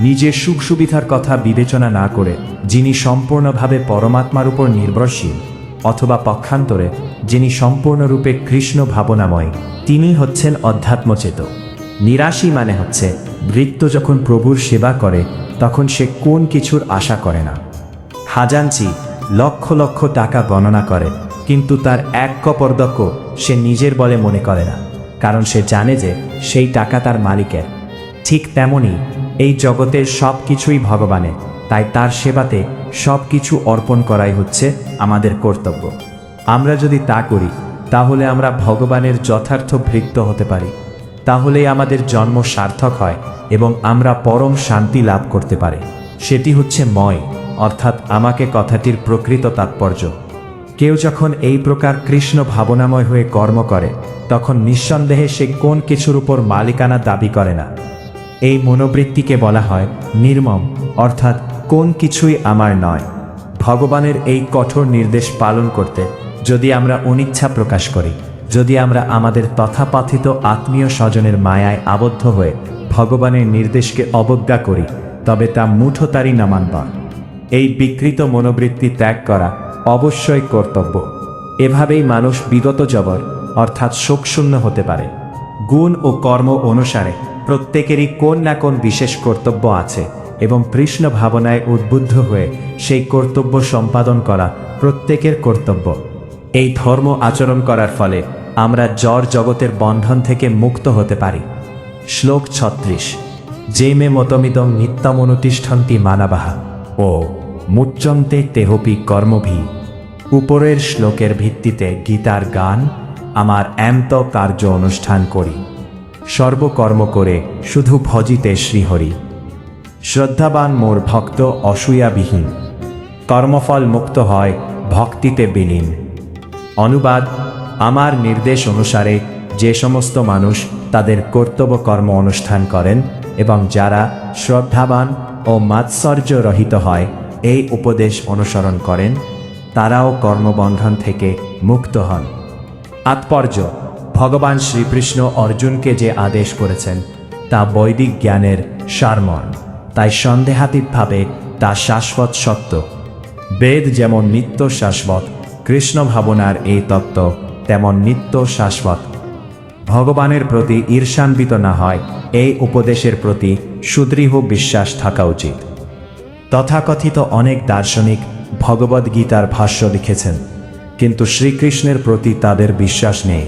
নিজের সুখ সুবিধার কথা বিবেচনা না করে যিনি সম্পূর্ণভাবে পরমাত্মার উপর নির্ভরশীল, অথবা পক্ষান্তরে যিনি সম্পূর্ণরূপে কৃষ্ণ ভাবনাময়, তিনি হচ্ছেন অধ্যাত্মচেতক। নিরাশী মানে হচ্ছে ভৃত্য যখন প্রভুর সেবা করে তখন সে কোন কিছুর আশা করে না। খাজাঞ্চি লক্ষ লক্ষ টাকা গণনা করে, কিন্তু তার এক কপর্দকও সে নিজের বলে মনে করে না, কারণ সে জানে যে সেই টাকা তার মালিকের। ঠিক তেমনি এই জগতের সব কিছুই ভগবানের, তাই তার সেবাতে সব কিছু অর্পণ করাই হচ্ছে আমাদের কর্তব্য। আমরা যদি তা করি তাহলে আমরা ভগবানের যথার্থ ভৃত্য হতে পারি, তাহলেই আমাদের জন্ম সার্থক হয় এবং আমরা পরম শান্তি লাভ করতে পারি। সেটি হচ্ছে ময়, অর্থাৎ আমাকে কথাটির প্রকৃত তাৎপর্য। কেউ যখন এই প্রকার কৃষ্ণ ভাবনাময় হয়ে কর্ম করে তখন নিঃসন্দেহে সে কোন কিছুর উপর মালিকানা দাবি করে না। এই মনোবৃত্তিকে বলা হয় নির্মম, অর্থাৎ কোন কিছুই আমার নয়। ভগবানের এই কঠোর নির্দেশ পালন করতে যদি আমরা অনিচ্ছা প্রকাশ করি, যদি আমরা আমাদের তথাকথিত আত্মীয় স্বজনের মায়ায় আবদ্ধ হয়ে ভগবানের নির্দেশকে অবজ্ঞা করি, তবে তা মুঠোতারি না মানবা। এই বিকৃত মনোবৃত্তি ত্যাগ করা অবশ্যই কর্তব্য। এভাবেই মানুষ বিগত জবর অর্থাৎ শোকশূন্য হতে পারে। গুণ ও কর্ম অনুসারে প্রত্যেকেরই কোন না কোন বিশেষ কর্তব্য আছে, এবং কৃষ্ণ ভাবনায় উদ্বুদ্ধ হয়ে সেই কর্তব্য সম্পাদন করা প্রত্যেকের কর্তব্য। এই ধর্ম আচরণ করার ফলে আমরা জড় জগতের বন্ধন থেকে মুক্ত হতে পারি। শ্লোক 36। যে মে মতমিদং নিত্যমনুতিষ্ঠন্তি মানাবাহা ও মুচ্যন্তে তেহপি কর্মভি। উপরের শ্লোকের ভিত্তিতে গীতার গান, আমার এমত কার্য অনুষ্ঠান করি, সর্বকর্ম করে শুধু ভজিতে শ্রীহরি। শ্রদ্ধাবান মোর ভক্ত অসূয়াবিহীন, কর্মফল মুক্ত হয় ভক্তিতে বিলীন। অনুবাদ: আমার নির্দেশ অনুসারে যে সমস্ত মানুষ তাদের কর্তব্য কর্ম অনুষ্ঠান করেন এবং যারা শ্রদ্ধাবান ও মাৎসর্য রহিত হয় এই উপদেশ অনুসরণ করেন, তারাও কর্মবন্ধন থেকে মুক্ত হন। তাৎপর্য: ভগবান শ্রীকৃষ্ণ অর্জুনকে যে আদেশ করেছেন তা বৈদিক জ্ঞানের সারমর্ম, তাই সন্দেহাতীতভাবে তা শাশ্বত সত্য। বেদ যেমন নিত্য শাশ্বত, কৃষ্ণ ভাবনার এই তত্ত্ব তেমন নিত্য শাশ্বত। ভগবানের প্রতি ঈর্ষান্বিত না হয় এই উপদেশের প্রতি সুদৃঢ় বিশ্বাস থাকা উচিত। তথাকথিত অনেক দার্শনিক ভগবদ্গীতার ভাষ্য লিখেছেন, কিন্তু শ্রীকৃষ্ণের প্রতি তাদের বিশ্বাস নেই।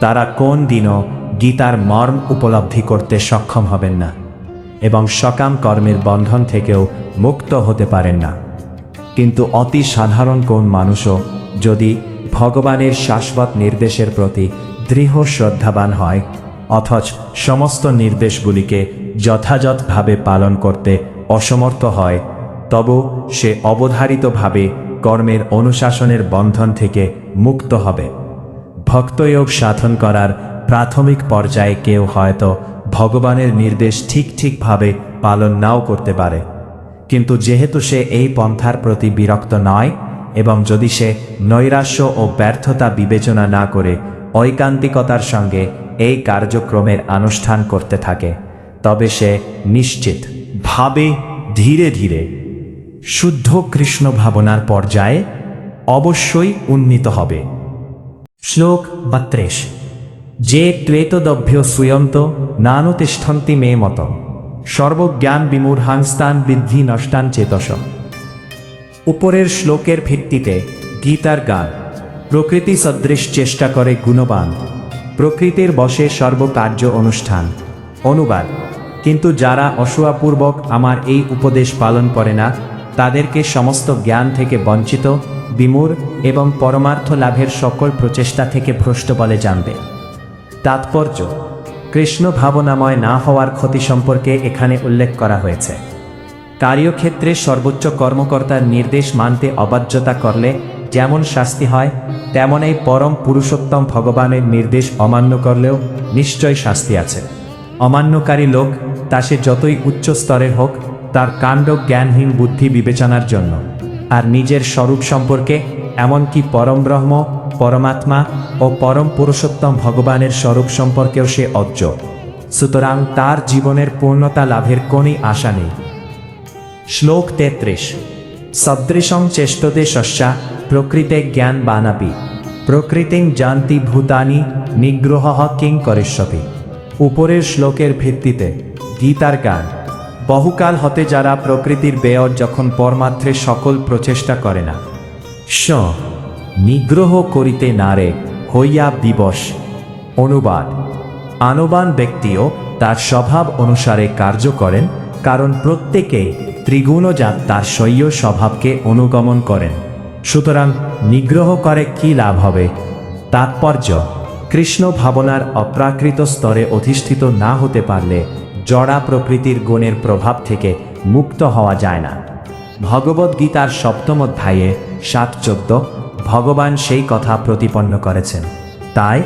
তারা কোন দিনও গীতার মর্ম উপলব্ধি করতে সক্ষম হবেন না এবং সকাম কর্মের বন্ধন থেকেও মুক্ত হতে পারেন না। কিন্তু অতি সাধারণ কোন মানুষও যদি ভগবানের শাশ্বত নির্দেশের প্রতি দৃঢ় শ্রদ্ধাবান হয়, অথচ সমস্ত নির্দেশগুলিকে যথাযথভাবে পালন করতে অসমর্থ হয়, তবু সে অবধারিতভাবে কর্মের অনুশাসনের বন্ধন থেকে মুক্ত হবে। ভক্তয়োগ সাধন করার প্রাথমিক পর্যায়ে কেউ হয়তো ভগবানের নির্দেশ ঠিকভাবে পালন নাও করতে পারে, কিন্তু যেহেতু সে এই পন্থার প্রতি বিরক্ত নয় এবং যদি সে নৈরাশ্য ও ব্যর্থতা বিবেচনা না করে ঐকান্তিকতার সঙ্গে এই কার্যক্রমের আনুষ্ঠান করতে থাকে, তবে সে নিশ্চিতভাবে ধীরে ধীরে শুদ্ধ কৃষ্ণ ভাবনার পর্যায়ে অবশ্যই উন্নীত হবে। শ্লোক 32। যে ত্বেতদভ্য সুয়ন্ত নানুতিষ্ঠন্তি মে মতম সর্বজ্ঞান বিমূঢ়াংস্তান বৃদ্ধি নষ্টান চেতসম। উপরের শ্লোকের ভিত্তিতে গীতার গান, প্রকৃতি সদৃশ চেষ্টা করে গুণবান, প্রকৃতির বশে সর্বকার্য অনুষ্ঠান। অনুবাদ: কিন্তু যারা অসূয়াপূর্বক আমার এই উপদেশ পালন করে না, তাদেরকে সমস্ত জ্ঞান থেকে বঞ্চিত, বিমূঢ় এবং পরমার্থ লাভের সকল প্রচেষ্টা থেকে ভ্রষ্ট বলে জানবে। তাৎপর্য: কৃষ্ণ ভাবনাময় না হওয়ার ক্ষতি সম্পর্কে এখানে উল্লেখ করা হয়েছে। কার্যক্ষেত্রে সর্বোচ্চ কর্মকর্তার নির্দেশ মানতে অবাধ্যতা করলে যেমন শাস্তি হয়, তেমন এই পরম পুরুষোত্তম ভগবানের নির্দেশ অমান্য করলেও নিশ্চয় শাস্তি আছে। অমান্যকারী লোক, তা সে যতই উচ্চ স্তরের হোক, তার কাণ্ড জ্ঞানহীন বুদ্ধি বিবেচনার জন্য, আর নিজের স্বরূপ সম্পর্কে, এমনকি পরম ব্রহ্ম, পরমাত্মা ও পরম পুরুষোত্তম ভগবানের স্বরূপ সম্পর্কেও সে অজ্ঞ। সুতরাং তার জীবনের পূর্ণতা লাভের কোনই আশা নেই। শ্লোক 33। সদৃশং চেষ্টতে শস্যা প্রকৃতে জ্ঞান বানাপি প্রকৃতিং জানতি ভূতানি নিগ্রহ কিং করিষ্যতি। উপরের শ্লোকের ভিত্তিতে গীতার গান: বহুকাল হতে যারা প্রকৃতির বেয়র যখন পরমাত্রে সকল প্রচেষ্টা করে না, স নিগ্রহ করিতে নারে হইয়া বিবশ। অনুবাদ: আনবান ব্যক্তিও তার স্বভাব অনুসারে কার্য করেন, কারণ প্রত্যেকেই ত্রিগুণজাত তার স্বীয় স্বভাবকে অনুগমন করেন। সুতরাং নিগ্রহ করে কি লাভ হবে? তাৎপর্য: কৃষ্ণ ভাবনার অপ্রাকৃত স্তরে অধিষ্ঠিত না হতে পারলে জড়া প্রকৃতির গুণের প্রভাব থেকে মুক্ত হওয়া যায় না। ভগবদ্গীতার 7ম অধ্যায়ে 7-14 ভগবান সেই কথা প্রতিপন্ন করেছেন। তাই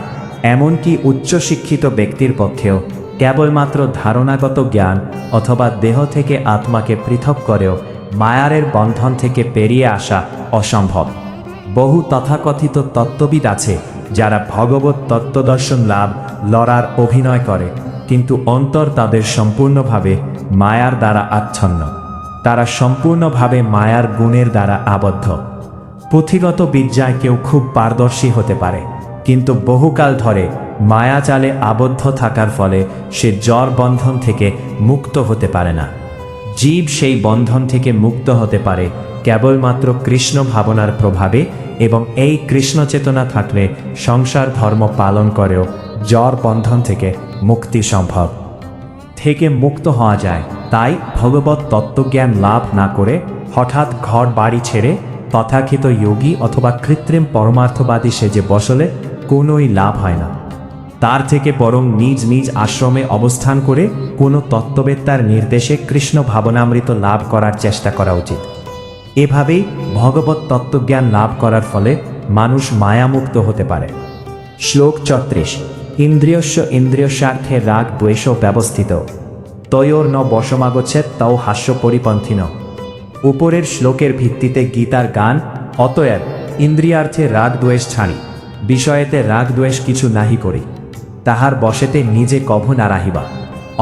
এমনকি উচ্চশিক্ষিত ব্যক্তির পক্ষেও কেবলমাত্র ধারণাগত জ্ঞান অথবা দেহ থেকে আত্মাকে পৃথক করেও মায়ারের বন্ধন থেকে পেরিয়ে আসা অসম্ভব। বহু তথাকথিত তত্ত্ববিদ আছে যারা ভগবত তত্ত্বদর্শন লাভ লড়ার অভিনয় করে, কিন্তু অন্তর তাদের সম্পূর্ণভাবে মায়ার দ্বারা আচ্ছন্ন। তারা সম্পূর্ণভাবে মায়ার গুণের দ্বারা আবদ্ধ। পুঁথিগত বিদ্যায় কেউ খুব পারদর্শী হতে পারে, কিন্তু বহুকাল ধরে মায়াজালে আবদ্ধ থাকার ফলে সে জড় বন্ধন থেকে মুক্ত হতে পারে না। জীব সেই বন্ধন থেকে মুক্ত হতে পারে কেবলমাত্র কৃষ্ণ ভাবনার প্রভাবে, এবং এই কৃষ্ণ চেতনা থাকলে সংসার ধর্ম পালন করেও জড় বন্ধন থেকে মুক্তি সম্ভব। থেকে মুক্ত হওয়া যায়। তাই ভগবত তত্ত্বজ্ঞান লাভ না করে হঠাৎ ঘর বাড়ি ছেড়ে তথাকথিত যোগী অথবা কৃত্রিম পরমার্থবাদী সেজে বসলে কোনোই লাভ হয় না। তার থেকে বরং নিজ নিজ আশ্রমে অবস্থান করে কোনো তত্ত্ববেত্তার নির্দেশে কৃষ্ণ ভাবনামৃত লাভ করার চেষ্টা করা উচিত। এভাবেই ভগবত তত্ত্বজ্ঞান লাভ করার ফলে মানুষ মায়ামুক্ত হতে পারে। শ্লোক 34। ইন্দ্রিয়স্য ইন্দ্রিয়স্বার্থে রাগ দ্বেষ ব্যবস্থিত তয়োর ন বশমাগচ্ছেদ তৌ হাস্য পরিপন্থিন। উপরের শ্লোকের ভিত্তিতে গীতার গান: অতএব ইন্দ্রিয়ার্থে রাগ দ্বেষ ছাড়ি, বিষয়েতে রাগ দ্বেষ কিছু নাহি করি, তাহার বশেতে নিজে কভু না রাহিবা,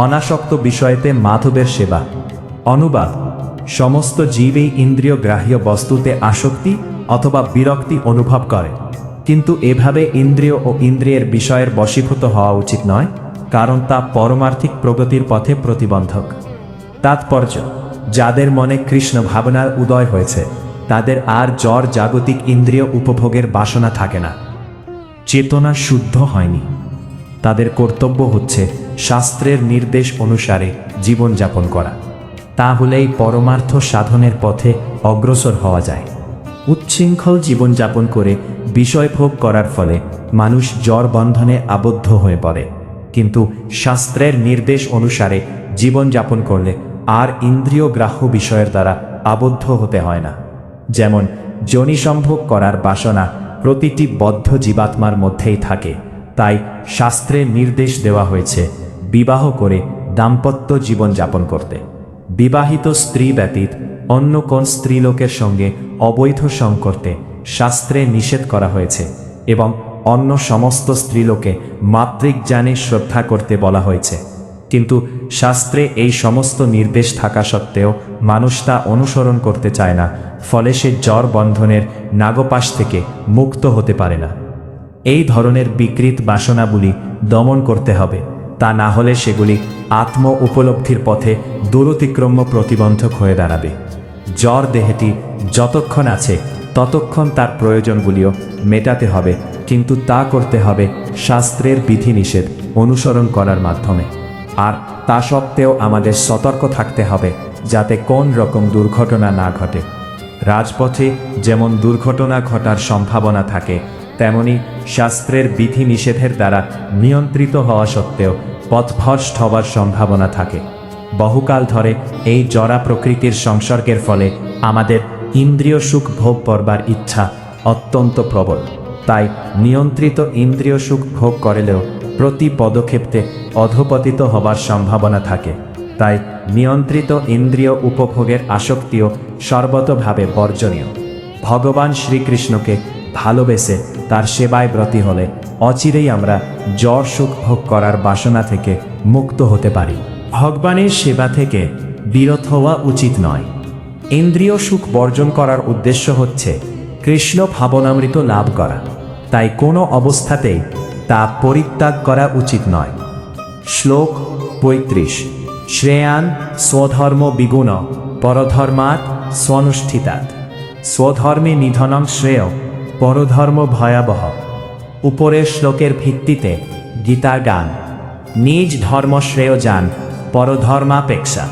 অনাসক্ত বিষয়েতে মাধবের সেবা। অনুবাদ: সমস্ত জীবই ইন্দ্রিয় গ্রাহ্য বস্তুতে আসক্তি অথবা বিরক্তি অনুভব করে, কিন্তু এভাবে ইন্দ্রিয় ও ইন্দ্রিয়ের বিষয়ের বশীভূত হওয়া উচিত নয়, কারণ তা পরমার্থিক প্রগতির পথে প্রতিবন্ধক। তাৎপর্য: যাদের মনে কৃষ্ণ ভাবনার উদয় হয়েছে তাদের আর জড় জাগতিক ইন্দ্রিয় উপভোগের বাসনা থাকে না। চেতনা শুদ্ধ হয়নি। তাদের কর্তব্য হচ্ছে শাস্ত্রের নির্দেশ অনুসারে জীবনযাপন করা। তাহলেই পরমার্থ সাধনের পথে অগ্রসর হওয়া যায়। উচ্ছৃঙ্খল জীবনযাপন করে বিষয় ভোগ করার ফলে মানুষ জড় বন্ধনে আবদ্ধ হয়ে পড়ে, কিন্তু শাস্ত্রের নির্দেশ অনুসারে জীবনযাপন করলে আর ইন্দ্রিয় গ্রাহ্য বিষয়ের দ্বারা আবদ্ধ হতে হয় না। যেমন যোনিসম্ভোগ করার বাসনা প্রতিটি বদ্ধ জীবাত্মার মধ্যেই থাকে, তাই শাস্ত্রে নির্দেশ দেওয়া হয়েছে বিবাহ করে দাম্পত্য জীবনযাপন করতে। বিবাহিত স্ত্রী ব্যতীত অন্য কোন স্ত্রীলোকের সঙ্গে অবৈধ সং করতে শাস্ত্রে নিষেধ করা হয়েছে, এবং অন্য সমস্ত স্ত্রীলোকে মাতৃক জ্ঞানে শ্রদ্ধা করতে বলা হয়েছে। কিন্তু শাস্ত্রে এই সমস্ত নির্দেশ থাকা সত্ত্বেও মানুষ তা অনুসরণ করতে চায় না, ফলে সে জড় বন্ধনের নাগপাশ থেকে মুক্ত হতে পারে না। এই ধরনের বিকৃত বাসনাগুলি দমন করতে হবে, তা না হলে সেগুলি আত্ম উপলব্ধির পথে দূরতিক্রম্য প্রতিবন্ধক হয়ে দাঁড়াবে। জড় দেহটি যতক্ষণ আছে ততক্ষণ তার প্রয়োজনগুলিও মেটাতে হবে, কিন্তু তা করতে হবে শাস্ত্রের বিধিনিষেধ অনুসরণ করার মাধ্যমে। আর তা সত্ত্বেও আমাদের সতর্ক থাকতে হবে যাতে কোন রকম দুর্ঘটনা না ঘটে। রাজপথে যেমন দুর্ঘটনা ঘটার সম্ভাবনা থাকে, তেমনি শাস্ত্রের বিধি নিষেধের দ্বারা নিয়ন্ত্রিত হওয়া সত্ত্বেও পথভ্রষ্ট হওয়ার সম্ভাবনা থাকে। বহুকাল ধরে এই জড়া প্রকৃতির সংসর্গের ফলে আমাদের ইন্দ্রিয় সুখ ভোগ করবার ইচ্ছা অত্যন্ত প্রবল। তাই নিয়ন্ত্রিত ইন্দ্রিয় সুখ ভোগ করলেও প্রতি পদক্ষেপে অধঃপতিত হবার সম্ভাবনা থাকে। তাই নিয়ন্ত্রিত ইন্দ্রিয় উপভোগের আসক্তিও সর্বতোভাবে বর্জনীয়। ভগবান শ্রীকৃষ্ণকে ভালোবেসে তার সেবায় ব্রতী হলে অচিরেই আমরা জড় সুখ ভোগ করার বাসনা থেকে মুক্ত হতে পারি। ভগবানের সেবা থেকে বিরত হওয়া উচিত নয়। ইন্দ্রিয় সুখ বর্জন করার উদ্দেশ্য হচ্ছে কৃষ্ণ ভাবনামৃত লাভ করা। তাই কোনো অবস্থাতেই তা পরিত্যাগ করা উচিত নয়। শ্লোক ৩৫। শ্রেয়ান স্বধর্ম বিগুণ পরধর্মাৎ স্বনুষ্ঠিতাৎ স্বধর্মে নিধনং শ্রেয় পরধর্ম ভয়াবহ। উপরের শ্লোকের ভিত্তিতে গীতার গান। নিজ ধর্ম শ্রেয় যান পরধর্মাপেক্ষা,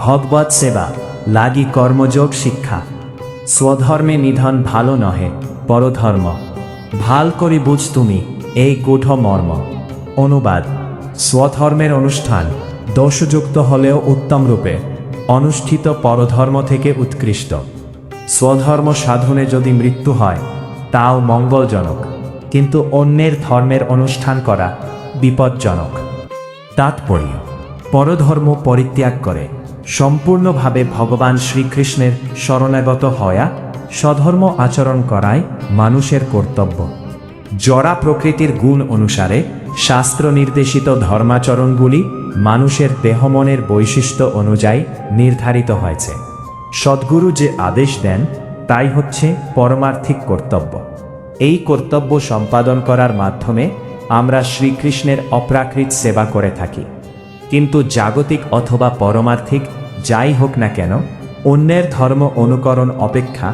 ভগবৎ সেবা লাগি কর্মযোগ শিক্ষা। স্বধর্মে নিধন ভালো নহে পরধর্ম, ভাল করি বুঝ তুমি এই গূঢ় মর্ম। অনুবাদ: স্বধর্মের অনুষ্ঠান দোষযুক্ত হলেও উত্তম রূপে অনুষ্ঠিত পরধর্ম থেকে উৎকৃষ্ট। স্বধর্ম সাধনে যদি মৃত্যু হয় তাও মঙ্গলজনক, কিন্তু অন্যের ধর্মের অনুষ্ঠান করা বিপজ্জনক। তাৎপর্য: পরধর্ম পরিত্যাগ করে সম্পূর্ণভাবে ভগবান শ্রীকৃষ্ণের শরণাগত হওয়া, স্বধর্ম আচরণ করাই মানুষের কর্তব্য। জড়া প্রকৃতির গুণ অনুসারে শাস্ত্র নির্দেশিত ধর্মাচরণগুলি মানুষের দেহমনের বৈশিষ্ট্য অনুযায়ী নির্ধারিত হয়েছে। সদ্গুরু যে আদেশ দেন তাই হচ্ছে পরমার্থিক কর্তব্য। এই কর্তব্য সম্পাদন করার মাধ্যমে আমরা শ্রীকৃষ্ণের অপ্রাকৃত সেবা করে থাকি। কিন্তু জাগতিক অথবা পরমার্থিক যাই হোক না কেন, অন্যের ধর্ম অনুকরণ অপেক্ষা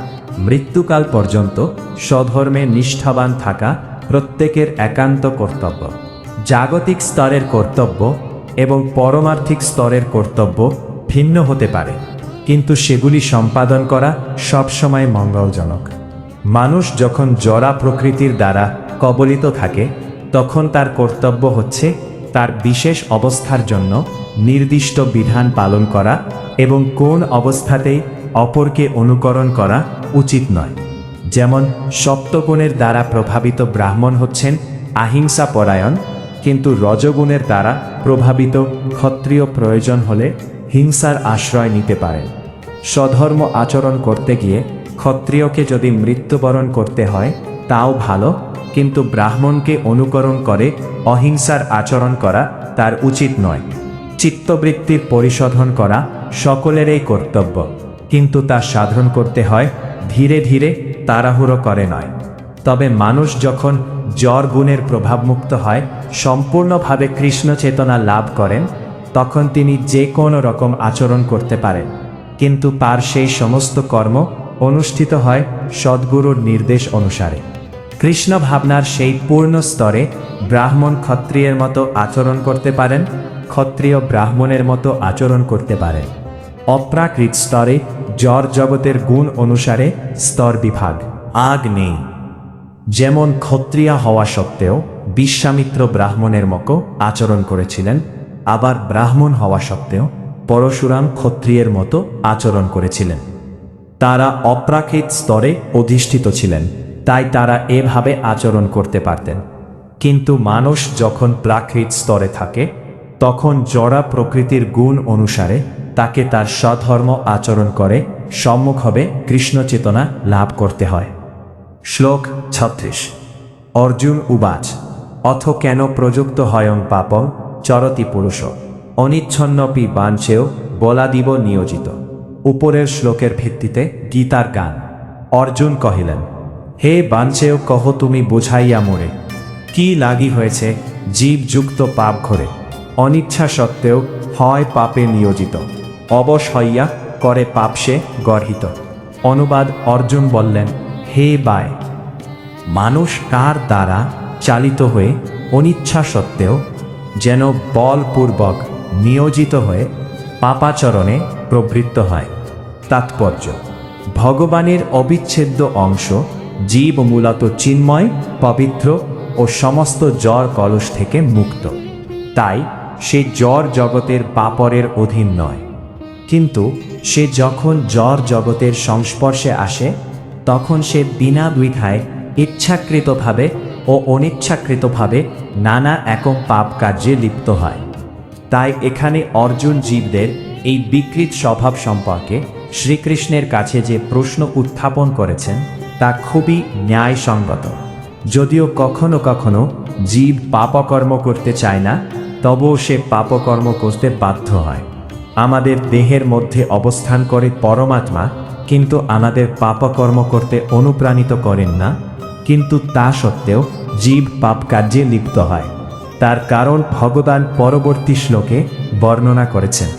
মৃত্যুকাল পর্যন্ত স্বধর্মে নিষ্ঠাবান থাকা প্রত্যেকের একান্ত কর্তব্য। জাগতিক স্তরের কর্তব্য এবং পরমার্থিক স্তরের কর্তব্য ভিন্ন হতে পারে, কিন্তু সেগুলি সম্পাদন করা সবসময় মঙ্গলজনক। মানুষ যখন জড়া প্রকৃতির দ্বারা কবলিত থাকে তখন তার কর্তব্য হচ্ছে তার বিশেষ অবস্থার জন্য নির্দিষ্ট বিধান পালন করা এবং কোন অবস্থাতেই অপরকে অনুকরণ করা উচিত নয়। যেমন সপ্তগুণের দ্বারা প্রভাবিত ব্রাহ্মণ হচ্ছেন আহিংসা পরায়ণ, কিন্তু রজগুণের দ্বারা প্রভাবিত ক্ষত্রিয় প্রয়োজন হলে হিংসার আশ্রয় নিতে পারেন। স্বধর্ম আচরণ করতে গিয়ে ক্ষত্রিয়কে যদি মৃত্যুবরণ করতে হয় তাও ভালো, কিন্তু ব্রাহ্মণকে অনুকরণ করে অহিংসার আচরণ করা তার উচিত নয়। চিত্তবৃত্তির পরিশোধন করা সকলেরই কর্তব্য, কিন্তু তা সাধন করতে হয় ধীরে ধীরে, তাড়াহুড়ো করে নয়। তবে মানুষ যখন জড় গুণের প্রভাবমুক্ত হয়, সম্পূর্ণভাবে কৃষ্ণ চেতনা লাভ করেন, তখন তিনি যে কোনো রকম আচরণ করতে পারেন, কিন্তু তার সেই সমস্ত কর্ম অনুষ্ঠিত হয় সদ্গুরুর নির্দেশ অনুসারে। কৃষ্ণ ভাবনার সেই পূর্ণ স্তরে ব্রাহ্মণ ক্ষত্রিয়ের মতো আচরণ করতে পারেন, ক্ষত্রিয় ব্রাহ্মণের মতো আচরণ করতে পারেন। অপ্রাকৃত স্তরে জড় জগতের গুণ অনুসারে স্তর বিভাগ আগ নেই। যেমন ক্ষত্রিয়া হওয়া সত্ত্বেও বিশ্বামিত্র ব্রাহ্মণের মতো আচরণ করেছিলেন, আবার ব্রাহ্মণ হওয়া সত্ত্বেও পরশুরাম ক্ষত্রিয়ের মতো আচরণ করেছিলেন। তারা অপ্রাকৃত স্তরে অধিষ্ঠিত ছিলেন, তাই তারা এভাবে আচরণ করতে পারতেন। কিন্তু মানুষ যখন প্রাকৃত স্তরে থাকে তখন জড়া প্রকৃতির গুণ অনুসারে তাকে তার স্বধর্ম আচরণ করে সম্মুখভাবে কৃষ্ণ চেতনা লাভ করতে হয়। শ্লোক ৩৬। অর্জুন উবাচ অথ কেন প্রযুক্ত হয়ং পাপং চরতি পুরুষ অনিচ্ছন্নপি বাঞ্ছেও বলাদিব নিয়োজিত। উপরের শ্লোকের ভিত্তিতে গীতার গান। অর্জুন কহিলেন, হে বাঞ্ছেও কহ তুমি বুঝাইয়া মোরে, কি লাগি হয়েছে জীবযুক্ত পাপ ঘরে, অনিচ্ছা সত্ত্বেও হয় পাপে নিয়োজিত, অবশ হইয়া করে পাপ সে গর্হিত। অনুবাদ: অর্জুন বললেন, হে বায়, মানুষ কার দ্বারা চালিত হয়ে অনিচ্ছা সত্ত্বেও যেন বলপূর্বক নিয়োজিত হয়ে পাপাচরণে প্রবৃত্ত হয়। তাৎপর্য: ভগবানের অবিচ্ছেদ্য অংশ জীব মূলত চিন্ময়, পবিত্র ও সমস্ত জড় কলস থেকে মুক্ত। তাই সে জড় জগতের পাপরের অধীন নয়। কিন্তু সে যখন জড় জগতের সংস্পর্শে আসে তখন সে বিনা দ্বিধায় ইচ্ছাকৃতভাবে ও অনিচ্ছাকৃতভাবে নানা একম পাপ কার্যে লিপ্ত হয়। তাই এখানে অর্জুন জীবদের এই বিকৃত স্বভাব সম্পর্কে শ্রীকৃষ্ণের কাছে যে প্রশ্ন উত্থাপন করেছেন তা খুবই ন্যায়সঙ্গত। যদিও কখনো কখনো জীব পাপকর্ম করতে চায় না, তবুও সে পাপকর্ম করতে বাধ্য হয়। আমাদের দেহের মধ্যে অবস্থান করে পরমাত্মা কিন্তু আমাদের পাপকর্ম করতে অনুপ্রাণিত করেন না, কিন্তু তা সত্ত্বেও জীব পাপ কার্যে লিপ্ত হয়। তার কারণ ভগবান পরবর্তী শ্লোকে বর্ণনা করেছেন।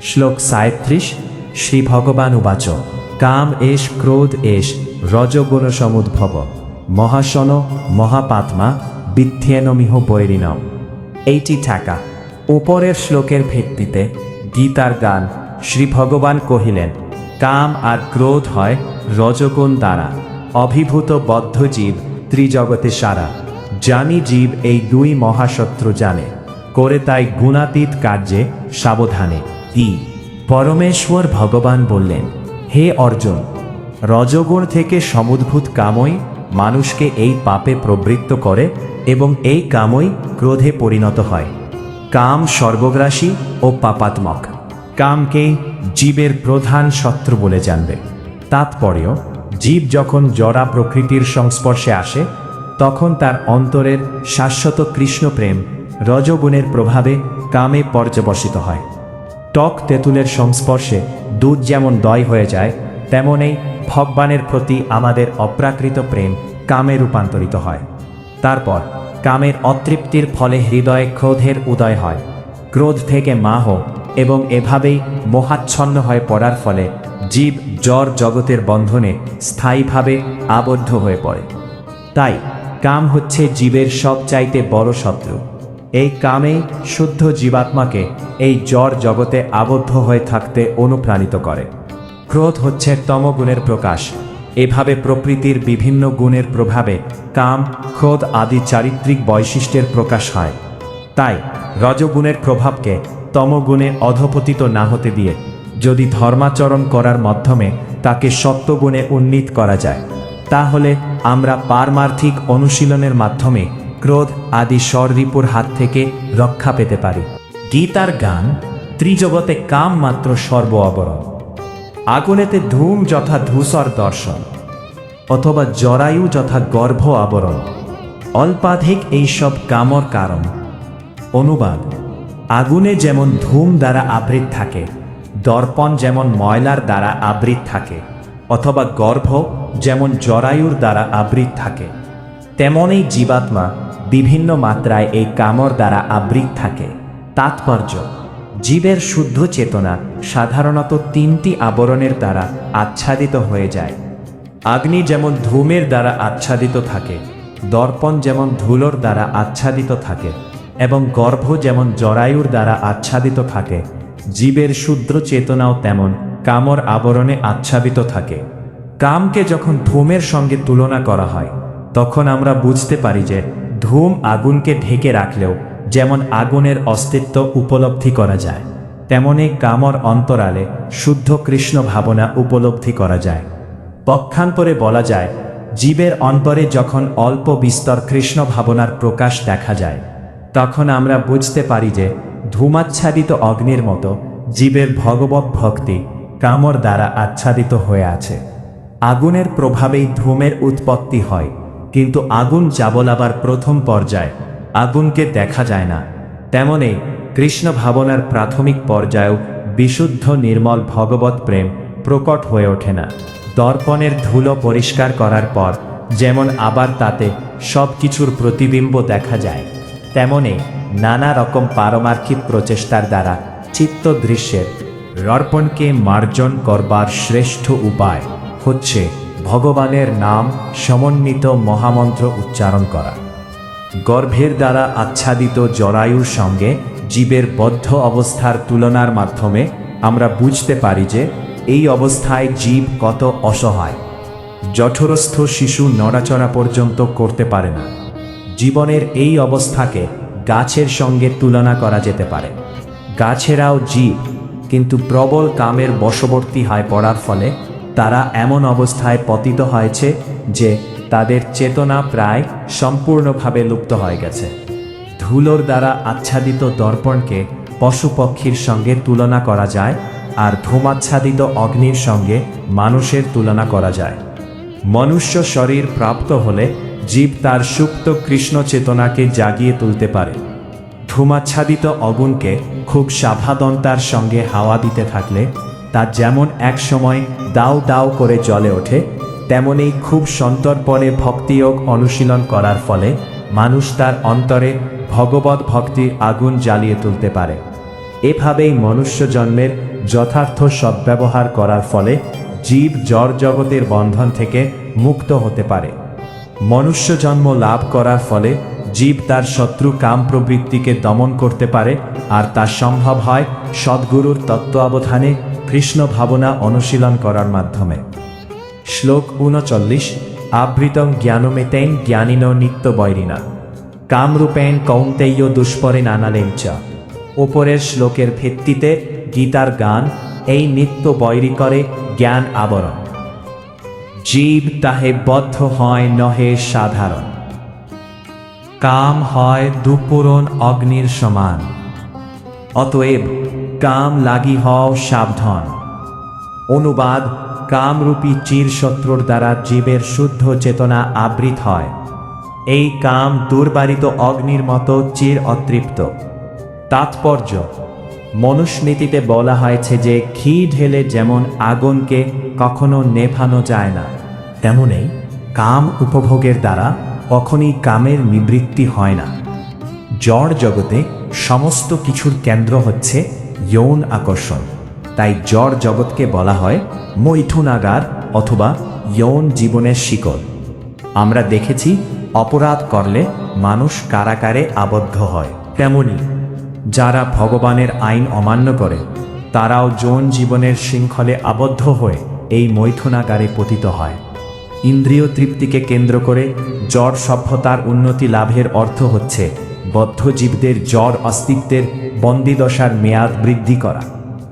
শ্লোক 37। শ্রী ভগবান উবাচ কাম এষ ক্রোধ এষ রজগুণ সমুদ্ভব মহাশন মহাপাত্মা বিথ্যেনমিহ বৈরিণম। এইটি ঠাকা উপরের শ্লোকের ভিত্তিতে গীতার গান শ্রী ভগবান কহিলেন, কাম আর ক্রোধ হয় রজগুণ দ্বারা অভিভূত বদ্ধ জীব ত্রিজগতে সারা। জানি জীব এই দুই মহাশত্রু জানে, করে তাই গুণাতীত কার্যে সাবধানে। পরমেশ্বর ভগবান বললেন, হে অর্জুন, রজগুণ থেকে সমুদ্ভূত কামই মানুষকে এই পাপে প্রবৃত্ত করে এবং এই কামই ক্রোধে পরিণত হয়। কাম সর্বগ্রাসী ও পাপাত্মক। কামকে জীবের প্রধান শত্রু বলে জানবে। তাৎপর্য: জীব যখন জড়া প্রকৃতির সংস্পর্শে আসে তখন তার অন্তরের শাশ্বত কৃষ্ণপ্রেম রজগুণের প্রভাবে কামে পর্যবসিত হয়। টক তেঁতুলের সংস্পর্শে দুধ যেমন দই হয়ে যায়, তেমনই ভগবানের প্রতি আমাদের অপ্রাকৃত প্রেম কামে রূপান্তরিত হয়। তারপর কামের অতৃপ্তির ফলে হৃদয়ে ক্রোধের উদয় হয়। ক্রোধ থেকে মাহ এবং এভাবেই মোহাচ্ছন্ন হয়ে পড়ার ফলে জীব জড় জগতের বন্ধনে স্থায়ীভাবে আবদ্ধ হয়ে পড়ে। তাই কাম হচ্ছে জীবের সবচাইতে বড় শত্রু। এই কামেই শুদ্ধ জীবাত্মাকে এই জড় জগতে আবদ্ধ হয়ে থাকতে অনুপ্রাণিত করে। ক্রোধ হচ্ছে তমগুণের প্রকাশ। এভাবে প্রকৃতির বিভিন্ন গুণের প্রভাবে কাম, ক্রোধ আদি চারিত্রিক বৈশিষ্ট্যের প্রকাশ হয়। তাই রজগুণের প্রভাবকে তমগুণে অধপতিত না হতে দিয়ে যদি ধর্মাচরণ করার মাধ্যমে তাকে সত্ত্বগুণে উন্নীত করা যায়, তাহলে আমরা পারমার্থিক অনুশীলনের মাধ্যমে ক্রোধ আদি ষড়রিপুর হাত থেকে রক্ষা পেতে পারি। গীতার গান ত্রিজগতে কাম মাত্র সর্ব অবরণ। আগুনেতে ধূম যথা ধূসর দর্শন, অথবা জরায়ু যথা গর্ভ আবরণ। অল্পাধিক এইসব কামর কারণ। অনুবাদ: আগুনে যেমন ধূম দ্বারা আবৃত থাকে, দর্পণ যেমন ময়লার দ্বারা আবৃত থাকে, অথবা গর্ভ যেমন জরায়ুর দ্বারা আবৃত থাকে, তেমনই জীবাত্মা বিভিন্ন মাত্রায় এই কামর দ্বারা আবৃত থাকে। তাৎপর্য: জীবের শুদ্ধ চেতনা সাধারণত তিনটি আবরণের দ্বারা আচ্ছাদিত হয়ে যায়। অগ্নি যেমন ধূমের দ্বারা আচ্ছাদিত থাকে, দর্পণ যেমন ধুলোর দ্বারা আচ্ছাদিত থাকে এবং গর্ভ যেমন জরায়ুর দ্বারা আচ্ছাদিত থাকে, জীবের শুদ্ধ চেতনাও তেমন কামর আবরণে আচ্ছাদিত থাকে। কামকে যখন ধূমের সঙ্গে তুলনা করা হয় তখন আমরা বুঝতে পারি যে ধূম আগুনকে ঢেকে রাখলেও যেমন আগুনের অস্তিত্ব উপলব্ধি করা যায়, তেমনি কামর অন্তরালে শুদ্ধ কৃষ্ণ ভাবনা উপলব্ধি করা যায়। পক্ষান্তরে বলা যায়, জীবের অন্তরে যখন অল্প বিস্তর কৃষ্ণ ভাবনার প্রকাশ দেখা যায় তখন আমরা বুঝতে পারি যে ধূমাচ্ছাদিত অগ্নির মতো জীবের ভগবত ভক্তি কামর দ্বারা আচ্ছাদিত হয়ে আছে। আগুনের প্রভাবেই ধূমের উৎপত্তি হয়, কিন্তু আগুন জ্বালাবার প্রথম পর্যায়ে আগুনকে দেখা যায় না। তেমনি কৃষ্ণ ভাবনার প্রাথমিক পর্যায়েও বিশুদ্ধ নির্মল ভগবত প্রেম প্রকট হয়ে ওঠে না। দর্পণের ধুলো পরিষ্কার করার পর যেমন আবার তাতে সব কিছুর প্রতিবিম্ব দেখা যায়, তেমনি নানা রকম পারমার্থিক প্রচেষ্টার দ্বারা চিত্ত দৃশ্যের দর্পণকে মার্জন করবার শ্রেষ্ঠ উপায় হচ্ছে ভগবানের নাম সমন্বিত মহামন্ত্র উচ্চারণ করা। গর্ভের দ্বারা আচ্ছাদিত জরায়ুর সঙ্গে জীবের বদ্ধ অবস্থার তুলনার মাধ্যমে আমরা বুঝতে পারি যে এই অবস্থায় জীব কত অসহায়। জঠরস্থ শিশু নড়াচড়া পর্যন্ত করতে পারে না। জীবনের এই অবস্থাকে গাছের সঙ্গে তুলনা করা যেতে পারে। গাছেরাও জীব, কিন্তু প্রবল কামের বশবর্তী হয়ে পড়ার ফলে তারা এমন অবস্থায় পতিত হয়েছে যে তাদের চেতনা প্রায় সম্পূর্ণভাবে লুপ্ত হয়ে গেছে। ধুলোর দ্বারা আচ্ছাদিত দর্পণকে পশু পক্ষীর সঙ্গে তুলনা করা যায়, আর ধূমাচ্ছাদিত অগ্নির সঙ্গে মানুষের তুলনা করা যায়। মনুষ্য শরীর প্রাপ্ত হলে জীব তার সুপ্ত কৃষ্ণ চেতনাকে জাগিয়ে তুলতে পারে। ধূমাচ্ছাদিত আগুনকে খুব সাবধানতার সঙ্গে হাওয়া দিতে থাকলে তা যেমন এক সময় দাউ দাউ করে জ্বলে ওঠে, তেমনি খুব সন্তর্পণে ভক্তিযোগ অনুশীলন করার ফলে মানুষ তার অন্তরে ভগবত ভক্তির আগুন জ্বালিয়ে তুলতে পারে। এভাবেই মনুষ্য জন্মের যথার্থ সদ্ব্যবহার করার ফলে জীব জড় জগতের বন্ধন থেকে মুক্ত হতে পারে। মনুষ্য জন্ম লাভ করার ফলে জীব তার শত্রু কাম প্রবৃত্তিকে দমন করতে পারে, আর তা সম্ভব হয় সদ্গুরুর তত্ত্বাবধানে কৃষ্ণ ভাবনা অনুশীলন করার মাধ্যমে। শ্লোক ৩৯। আবৃতং জ্ঞানমেতেন জ্ঞানিন নিত্য বৈরিনা কামরূপেণ কৌন্তেয় দুষ্পরে নানালেন চ। ওপরের শ্লোকের ভিত্তিতে গীতার গান এই নিত্য বৈরী করে জ্ঞান আবরণ। জীব তাহে বদ্ধ হয় নহে সাধারণ, কাম হয় দুপুরন অগ্নির সমান। অতএব কাম লাগি হও সাবধান। অনুবাদ: কামরূপী চিরশত্রুর দ্বারা জীবের শুদ্ধ চেতনা আবৃত হয়। এই কাম দুর্বারিত অগ্নির মতো চির অতৃপ্ত। তাৎপর্য: মনুস্মৃতিতে বলা হয়েছে যে ঘি ঢেলে যেমন আগুনকে কখনো নেভানো যায় না, তেমনি কাম উপভোগের দ্বারা কখনই কামের নিবৃত্তি হয় না। জড় জগতে সমস্ত কিছুর কেন্দ্র হচ্ছে যৌন আকর্ষণ। তাই জড় জগৎকে বলা হয় মৈথুনাগার অথবা যৌন জীবনের শিকল। আমরা দেখেছি অপরাধ করলে মানুষ কারাগারে আবদ্ধ হয়, তেমনি যারা ভগবানের আইন অমান্য করে তারাও যৌন জীবনের শৃঙ্খলে আবদ্ধ হয়ে এই মৈথুনাগারে পতিত হয়। ইন্দ্রিয় তৃপ্তিকে কেন্দ্র করে জড় সভ্যতার উন্নতি লাভের অর্থ হচ্ছে বদ্ধ জীবদের জড় অস্তিত্বের বন্দিদশার মেয়াদ বৃদ্ধি করা।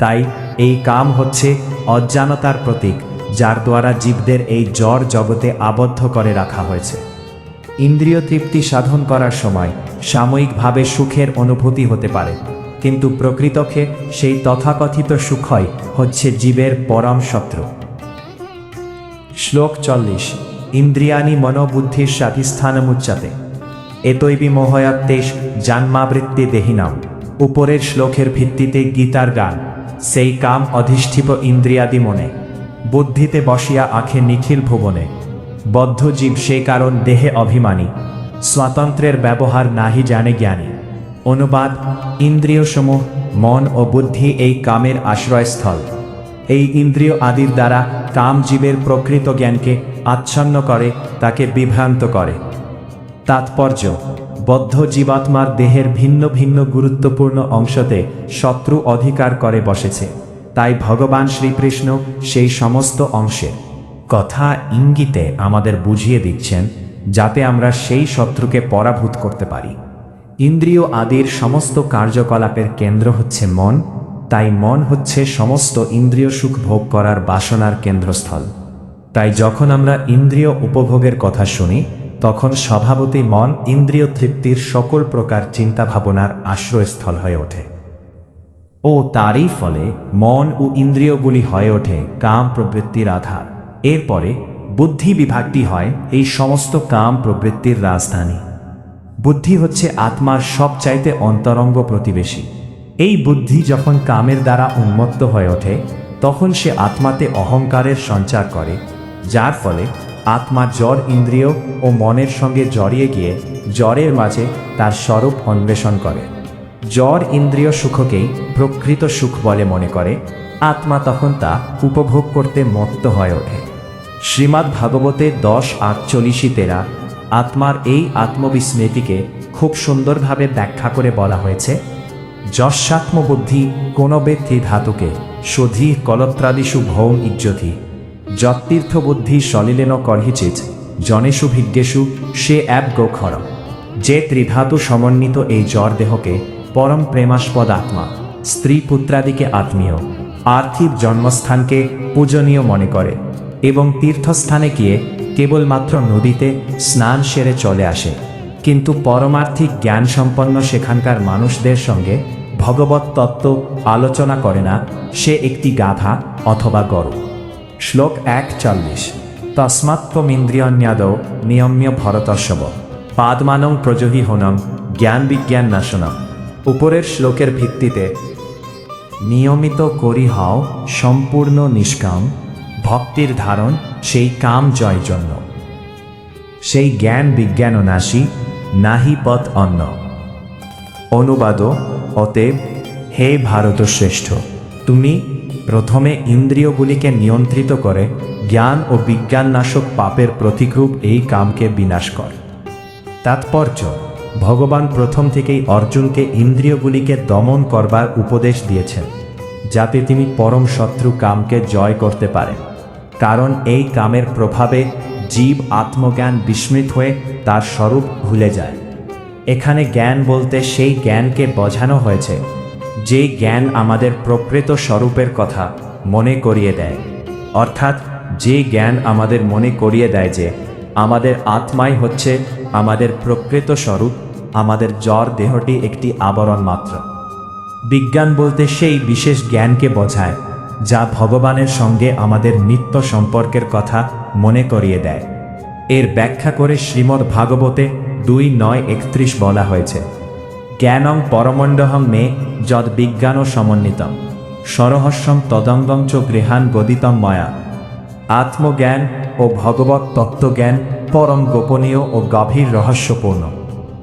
তাই এই কাম হচ্ছে অজ্ঞানতার প্রতীক, যার দ্বারা জীবদের এই জড় জগতে আবদ্ধ করে রাখা হয়েছে। ইন্দ্রিয় তৃপ্তি সাধন করার সময় সাময়িকভাবে সুখের অনুভূতি হতে পারে, কিন্তু প্রকৃতকে সেই তথাকথিত সুখই হচ্ছে জীবের পরম শত্রু। শ্লোক ৪০। ইন্দ্রিয়াণি মনোবুদ্ধির স্বাধিষ্ঠানমুচ্যতে এতৈবি মোহয়াত্তেষ জন্মাবৃত্তি দেহিনাম। উপরের শ্লোকের ভিত্তিতে গীতার গান সেই কাম অধিষ্ঠিত ইন্দ্রিয়াদি মনে, বুদ্ধিতে বসিয়া আখে নিখিল ভুবনে। বদ্ধ জীব সেই কারণ দেহে অভিমানী, স্বাতন্ত্র্যের ব্যবহার নাহি জানে জ্ঞানী। অনুবাদ: ইন্দ্রিয়সমূহ মন ও বুদ্ধি এই কামের আশ্রয়স্থল। এই ইন্দ্রিয় আদির দ্বারা কাম জীবের প্রকৃত জ্ঞানকে আচ্ছন্ন করে, তাকে বিভ্রান্ত করে। তাৎপর্য: বদ্ধ জীবাত্মার দেহের ভিন্ন ভিন্ন গুরুত্বপূর্ণ অংশতে শত্রু অধিকার করে বসেছে। তাই ভগবান শ্রীকৃষ্ণ সেই সমস্ত অংশের কথা ইঙ্গিতে আমাদের বুঝিয়ে দিচ্ছেন, যাতে আমরা সেই শত্রুকে পরাভূত করতে পারি। ইন্দ্রিয় আদির সমস্ত কার্যকলাপের কেন্দ্র হচ্ছে মন, তাই মন হচ্ছে সমস্ত ইন্দ্রিয় সুখ ভোগ করার বাসনার কেন্দ্রস্থল। তাই যখন আমরা ইন্দ্রিয় উপভোগের কথা শুনি, তখন স্বভাবতই মন ইন্দ্রিয় তৃপ্তির সকল প্রকার চিন্তা ভাবনার আশ্রয়স্থল হয়ে ওঠে, ও তারই ফলে মন ও ইন্দ্রিয়গুলি হয়ে ওঠে কাম প্রবৃত্তির আধার। এরপরে বুদ্ধি বিভাগটি হয় এই সমস্ত কাম প্রবৃত্তির রাজধানী। বুদ্ধি হচ্ছে আত্মার সবচাইতে অন্তরঙ্গ প্রতিবেশী। এই বুদ্ধি যখন কামের দ্বারা উন্মত্ত হয়ে ওঠে, তখন সে আত্মাতে অহংকারের সঞ্চার করে, যার ফলে আত্মা জড় ইন্দ্রিয় ও মনের সঙ্গে জড়িয়ে গিয়ে জড়ের মাঝে তার স্বরূপ অন্বেষণ করে। জড় ইন্দ্রিয় সুখকেই প্রকৃত সুখ বলে মনে করে। আত্মা তখন তা উপভোগ করতে মত্ত হয়ে ওঠে। শ্রীমদ্ ভাগবতে 10:48-13 আত্মার এই আত্মবিস্মৃতিকে খুব সুন্দরভাবে ব্যাখ্যা করে বলা হয়েছে, যস্যাত্মবুদ্ধি কোন ব্যক্তি ধাতুকে শোধি কলত্রাদিষু ভৌম ইজ্জতি যত্তীর্থবুদ্ধি সলিলেন করহিচিত জনেষু ভিজ্ঞেষু সে অ্যাপ গোখর। যে ত্রিধাতু সমন্বিত এই জড় দেহকে পরম প্রেমাস্পদ আত্মা, স্ত্রী পুত্রাদিকে আত্মীয়, আর্থিক জন্মস্থানকে পূজনীয় মনে করে এবং তীর্থস্থানে গিয়ে কেবলমাত্র নদীতে স্নান সেরে চলে আসে, কিন্তু পরমার্থিক জ্ঞান সম্পন্ন সেখানকার মানুষদের সঙ্গে ভগবত তত্ত্ব আলোচনা করে না, সে একটি গাধা অথবা গরু। শ্লোক 1:40 তস্মাত্ত্বমিন্দ্রিয়াণ্যাদৌ নিয়ম্য ভরতস্যব পাদমানং প্রজহি হনম জ্ঞান বিজ্ঞান নাশনম। উপরের শ্লোকের ভিত্তিতে নিয়মিত করি হও সম্পূর্ণ নিষ্কাম, ভক্তির ধারণ সেই কাম জয় জন্য, সেই জ্ঞান বিজ্ঞান নাশী নাহি পথ অন্য। অনুবাদ, অতএব হে ভারতশ্রেষ্ঠ, তুমি প্রথমে ইন্দ্রিয়গুলিকে নিয়ন্ত্রিত করে জ্ঞান ও বিজ্ঞাননাশক পাপের প্রতিক্রূপ এই কামকে বিনাশ কর। তাৎপর্য, ভগবান প্রথম থেকেই অর্জুনকে ইন্দ্রিয়গুলিকে দমন করবার উপদেশ দিয়েছেন, যাতে তিনি পরম শত্রু কামকে জয় করতে পারেন। কারণ এই কামের প্রভাবে জীব আত্মজ্ঞান বিস্মৃত হয়ে তার স্বরূপ ভুলে যায়। এখানে জ্ঞান বলতে সেই জ্ঞানকে বোঝানো হয়েছে যে জ্ঞান আমাদের প্রকৃত স্বরূপের কথা মনে করিয়ে দেয়, অর্থাৎ যে জ্ঞান আমাদের মনে করিয়ে দেয় যে আমাদের আত্মাই হচ্ছে আমাদের প্রকৃত স্বরূপ, আমাদের জড় দেহটি একটি আবরণ মাত্র। বিজ্ঞান বলতে সেই বিশেষ জ্ঞানকে বোঝায় যা ভগবানের সঙ্গে আমাদের নিত্য সম্পর্কের কথা মনে করিয়ে দেয়। এর ব্যাখ্যা করে শ্রীমদ্ ভাগবতে 2:9-31 বলা হয়েছে, জ্ঞানং পরমণ্ডহং মে যদ বিজ্ঞান সমন্বিতম সরহস্যম তদঙ্গং চ গৃহান গদিতম ময়া। আত্মজ্ঞান ও ভগবত তত্ত্বজ্ঞান পরম গোপনীয় ও গভীর রহস্যপূর্ণ,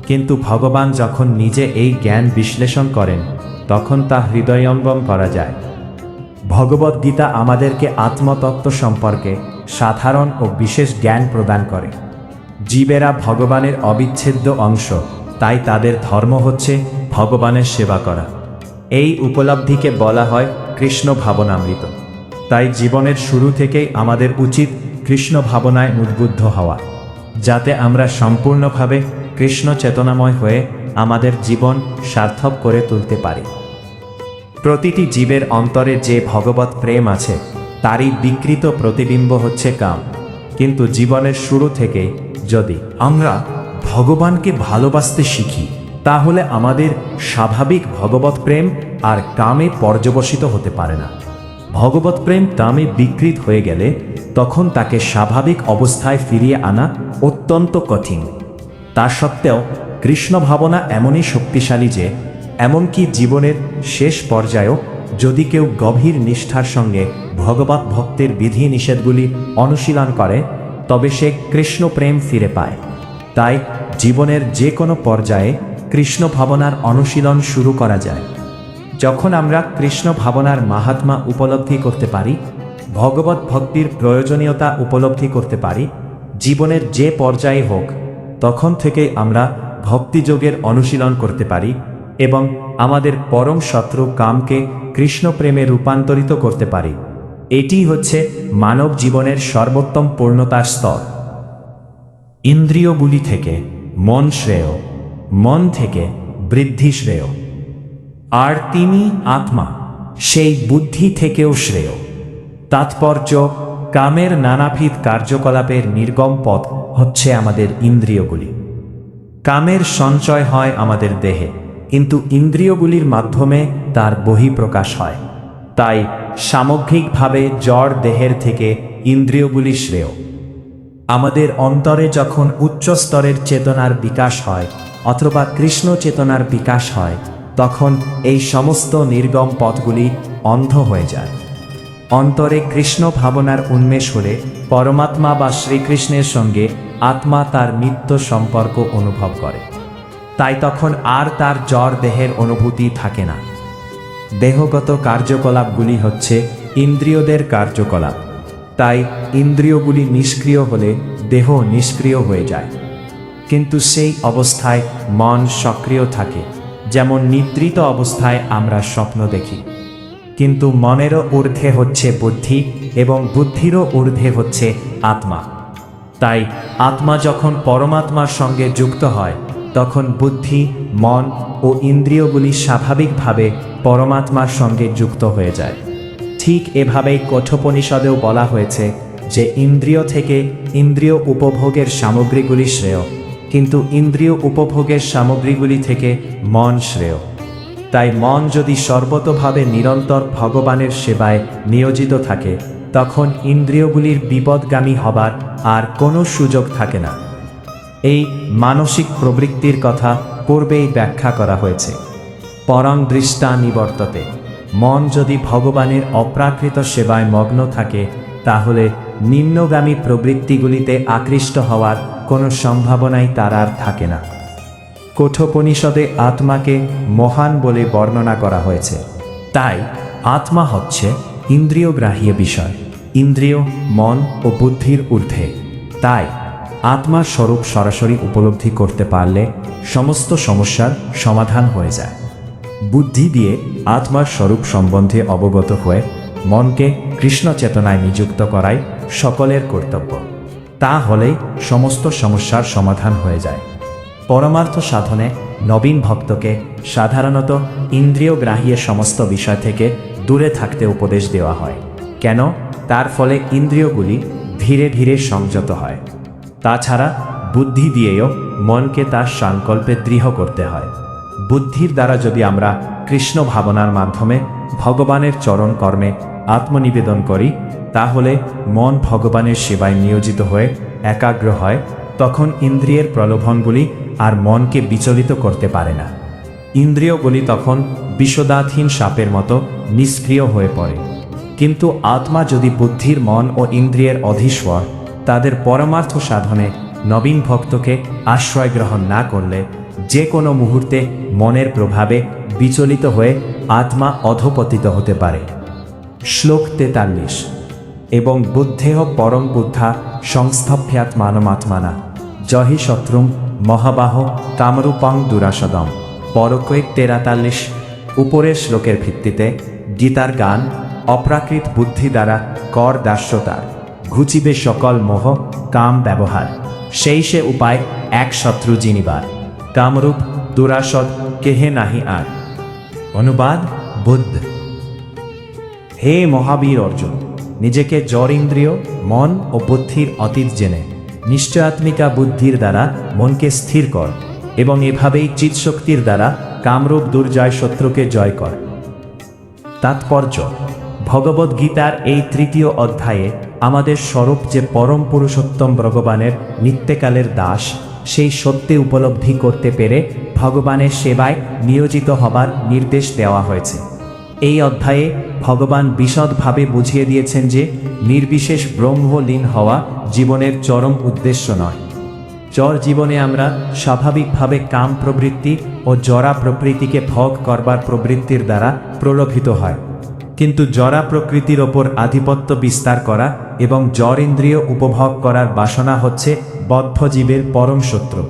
কিন্তু ভগবান যখন নিজে এই জ্ঞান বিশ্লেষণ করেন তখন তা হৃদয়ঙ্গম করা যায়। ভগবদ্গীতা আমাদেরকে আত্মতত্ত্ব সম্পর্কে সাধারণ ও বিশেষ জ্ঞান প্রদান করে। জীবেরা ভগবানের অবিচ্ছেদ্য অংশ, তাই তাদের ধর্ম হচ্ছে ভগবানের সেবা করা। এই উপলব্ধিকে বলা হয় কৃষ্ণ ভাবনামৃত। তাই জীবনের শুরু থেকেই আমাদের উচিত কৃষ্ণ ভাবনায় উদ্বুদ্ধ হওয়া, যাতে আমরা সম্পূর্ণভাবে কৃষ্ণ চেতনাময় হয়ে আমাদের জীবন সার্থক করে তুলতে পারি। প্রতিটি জীবের অন্তরে যে ভগবত প্রেম আছে তারই বিকৃত প্রতিবিম্ব হচ্ছে কাম। কিন্তু জীবনের শুরু থেকে যদি আমরা ভগবানকে ভালোবাসতে শিখি, তাহলে আমাদের স্বাভাবিক ভগবত প্রেম আর কামে পর্যবসিত হতে পারে না। ভগবত প্রেম কামে বিকৃত হয়ে গেলে তখন তাকে স্বাভাবিক অবস্থায় ফিরিয়ে আনা অত্যন্ত কঠিন। তা সত্ত্বেও কৃষ্ণ ভাবনা এমনই শক্তিশালী যে এমনকি জীবনের শেষ পর্যায়েও যদি কেউ গভীর নিষ্ঠার সঙ্গে ভগবত ভক্তির বিধি নিষেধগুলি অনুশীলন করে, তবে সে কৃষ্ণ প্রেম ফিরে পায়। তাই জীবনের যে কোনো পর্যায়ে কৃষ্ণ ভাবনার অনুশীলন শুরু করা যায়। যখন আমরা কৃষ্ণ ভাবনার মাহাত্ম্য উপলব্ধি করতে পারি, ভগবত ভক্তির প্রয়োজনীয়তা উপলব্ধি করতে পারি, জীবনের যে পর্যায়ে হোক, তখন থেকে আমরা ভক্তিযোগের অনুশীলন করতে পারি এবং আমাদের পরম শত্রু কামকে কৃষ্ণ প্রেমে রূপান্তরিত করতে পারি। এটি হচ্ছে মানব জীবনের সর্বোত্তম পূর্ণতার স্তর। ইন্দ্রিয়গুলি থেকে মন শ্রেয়, মন থেকে বৃদ্ধি শ্রেয়, আর তিনি আত্মা সেই বুদ্ধি থেকেও শ্রেয়। তাৎপর্য, কামের নানাবিধ কার্যকলাপের নির্গম পথ হচ্ছে আমাদের ইন্দ্রিয়গুলি। কামের সঞ্চয় হয় আমাদের দেহে, কিন্তু ইন্দ্রিয়গুলির মাধ্যমে তার বহিঃপ্রকাশ হয়। তাই সামগ্রিকভাবে জড় দেহের থেকে ইন্দ্রিয়গুলি শ্রেয়। আমাদের অন্তরে যখন উচ্চ স্তরের চেতনার বিকাশ হয় অথবা কৃষ্ণ চেতনার বিকাশ হয়, তখন এই সমস্ত নির্গম পথগুলি অন্ধ হয়ে যায়। অন্তরে কৃষ্ণ ভাবনার উন্মেষ হলে পরমাত্মা বা শ্রীকৃষ্ণের সঙ্গে আত্মা তার নিত্য সম্পর্ক অনুভব করে। তাই তখন আর তার জড় দেহের অনুভূতি থাকে না। দেহগত কার্যকলাপগুলি হচ্ছে ইন্দ্রিয়দের কার্যকলাপ। তাই ইন্দ্রিয়গুলি নিষ্ক্রিয় হলে দেহ নিষ্ক্রিয় হয়ে যায়। কিন্তু সেই অবস্থায় মন সক্রিয় থাকে, যেমন নিদ্রিত অবস্থায় আমরা স্বপ্ন দেখি। কিন্তু মনেরও ঊর্ধ্বে হচ্ছে বুদ্ধি এবং বুদ্ধিরও ঊর্ধ্বে হচ্ছে আত্মা। তাই আত্মা যখন পরমাত্মার সঙ্গে যুক্ত হয় তখন বুদ্ধি, মন ও ইন্দ্রিয়গুলি স্বাভাবিকভাবে পরমাত্মার সঙ্গে যুক্ত হয়ে যায়। ঠিক এভাবেই কঠোপনিষদেও বলা হয়েছে যে ইন্দ্রিয় থেকে ইন্দ্রিয় উপভোগের সামগ্রীগুলি শ্রেয়, কিন্তু ইন্দ্রিয় উপভোগের সামগ্রীগুলি থেকে মন শ্রেয়। তাই মন যদি সর্বতোভাবে নিরন্তর ভগবানের সেবায় নিয়োজিত থাকে তখন ইন্দ্রিয়গুলির বিপদগামী হবার আর কোনো সুযোগ থাকে না। এই মানসিক প্রবৃত্তির কথা পূর্বেই ব্যাখ্যা করা হয়েছে। পরং দৃষ্টা নিবর্ততে, মন যদি ভগবানের অপ্রাকৃত সেবায় মগ্ন থাকে তাহলে নিম্নগামী প্রবৃত্তিগুলিতে আকৃষ্ট হওয়ার কোনো সম্ভাবনাই তার আর থাকে না। কঠোপনিষদে আত্মাকে মহান বলে বর্ণনা করা হয়েছে। তাই আত্মা হচ্ছে ইন্দ্রিয়গ্রাহ্য বিষয়, ইন্দ্রিয়, মন ও বুদ্ধির ঊর্ধ্বে। তাই আত্মার স্বরূপ সরাসরি উপলব্ধি করতে পারলে সমস্ত সমস্যার সমাধান হয়ে যায়। বুদ্ধি দিয়ে আত্মার স্বরূপ সম্বন্ধে অবগত হয়ে মনকে কৃষ্ণ চেতনায় নিযুক্ত করাই সকলের কর্তব্য। তা হলেই সমস্ত সমস্যার সমাধান হয়ে যায়। পরমার্থ সাধনে নবীন ভক্তকে সাধারণত ইন্দ্রিয়গ্রাহ্য সমস্ত বিষয় থেকে দূরে থাকতে উপদেশ দেওয়া হয়। কেন? তার ফলে ইন্দ্রিয়গুলি ধীরে ধীরে সংযত হয়। তাছাড়া বুদ্ধি দিয়েও মনকে তার সংকল্পে দৃঢ় করতে হয়। বুদ্ধির দ্বারা যদি আমরা কৃষ্ণ ভাবনার মাধ্যমে ভগবানের চরণ কর্মে আত্মনিবেদন করি তাহলে মন ভগবানের সেবায় নিয়োজিত হয়ে একাগ্র হয়। তখন ইন্দ্রিয়ের প্রলোভনগুলি আর মনকে বিচলিত করতে পারে না। ইন্দ্রিয়গুলি তখন বিষদাধীন সাপের মতো নিষ্ক্রিয় হয়ে পড়ে। কিন্তু আত্মা যদি বুদ্ধির, মন ও ইন্দ্রিয়ের অধীশ্বর, তাদের পরমার্থ সাধনে নবীন ভক্তকে আশ্রয় গ্রহণ না করলে যে কোনো মুহূর্তে মনের প্রভাবে বিচলিত হয়ে আত্মা অধপতিত হতে পারে। শ্লোক 43। এবং বুদ্ধেহ পরম বুদ্ধা সংস্থভ্যাত্মানমাত্মানা জহি শত্রুম মহাবাহ কামরূপং দুরাসদম। পরকৈক 43। উপরের শ্লোকের ভিত্তিতে গীতার গান অপ্রাকৃত বুদ্ধি দ্বারা কর দাস্যতার ঘুচিবে সকল মোহ কাম ব্যবহার, সেই সে উপায় এক শত্রু জিনিবার, কামরূপ দুরাসদ কেহে নাহি আর। অনুবাদ: বুদ্ধ। হে মহাবীর অর্জুন, নিজেকে জড় ইন্দ্রিয়, মন ও বুদ্ধির অতীত জেনে নিশ্চয়াত্মিকা বুদ্ধির দ্বারা মনকে স্থির কর এবং এভাবেই চিৎশক্তির দ্বারা কামরূপ দুর্জয় শত্রুকে জয় কর। তাৎপর্য: ভগবদ্গীতার এই 3য় অধ্যায়ে আমাদের স্বরূপ যে পরম পুরুষোত্তম ভগবানের নিত্যকালের দাস, সেই সত্যে উপলব্ধি করতে পেরে ভগবানের সেবায় নিয়োজিত হবার নির্দেশ দেওয়া হয়েছে। এই অধ্যায়ে ভগবান বিশদভাবে বুঝিয়ে দিয়েছেন যে নির্বিশেষ ব্রহ্মলীন হওয়া জীবনের চরম উদ্দেশ্য নয়। চর জীবনে আমরা স্বাভাবিকভাবে কাম প্রবৃত্তি ও জরা প্রকৃতিকে ভোগ করবার প্রবৃত্তির দ্বারা প্রলোভিত হয়, কিন্তু জরা প্রকৃতির ওপর আধিপত্য বিস্তার করা এবং জড় ইন্দ্রিয় উপভোগ করার বাসনা হচ্ছে বদ্ধ জীবের পরম শত্রু।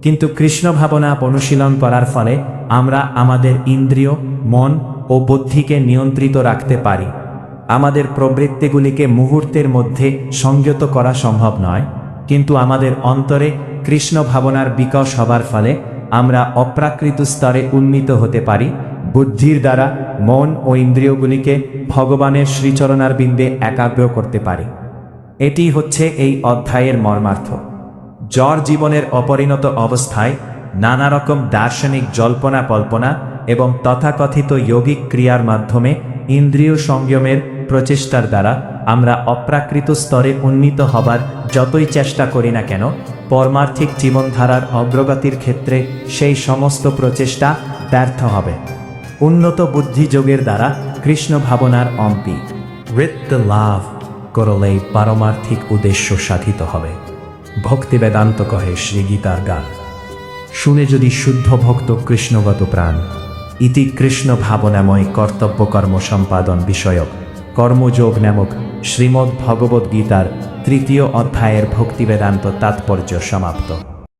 কিন্তু কৃষ্ণ ভাবনা অনুশীলন করার ফলে আমরা আমাদের ইন্দ্রিয়, মন ও বুদ্ধিকে নিয়ন্ত্রিত রাখতে পারি। আমাদের প্রবৃত্তিগুলিকে মুহূর্তের মধ্যে সংযত করা সম্ভব নয়, কিন্তু আমাদের অন্তরে কৃষ্ণ ভাবনার বিকাশ হবার ফলে আমরা অপ্রাকৃত স্তরে উন্নীত হতে পারি। বুদ্ধির দ্বারা মন ও ইন্দ্রিয়গুলিকে ভগবানের শ্রীচরণার বিন্দে একাগ্র করতে পারি। এটি হচ্ছে এই অধ্যায়ের মর্মার্থ। জড় জীবনের অপরিণত অবস্থায় নানা রকম দার্শনিক জল্পনা কল্পনা এবং তথাকথিত যৌগিক ক্রিয়ার মাধ্যমে ইন্দ্রিয় সংযমের প্রচেষ্টার দ্বারা আমরা অপ্রাকৃত স্তরে উন্নীত হবার যতই চেষ্টা করি না কেন, পরমার্থিক জীবনধারার অগ্রগতির ক্ষেত্রে সেই সমস্ত প্রচেষ্টা ব্যর্থ হবে। উন্নত বুদ্ধিযোগের দ্বারা কৃষ্ণ ভাবনার অম্পি বৃত্ত লাভ করলেই পারমার্থিক উদ্দেশ্য সাধিত হবে। ভক্তি বেদান্ত কহে শ্রী গীতার গান। শুনে যদি শুদ্ধ ভক্ত কৃষ্ণগত প্রাণ, ইতি কৃষ্ণ ভাবনাময় কর্তব্য কর্ম সম্পাদন বিষয়ক কর্মযোগ নামক শ্রীমদ্ ভগবদ্গীতার 3য় অধ্যায়ের ভক্তি বেদান্ত তাৎপর্য সমাপ্ত।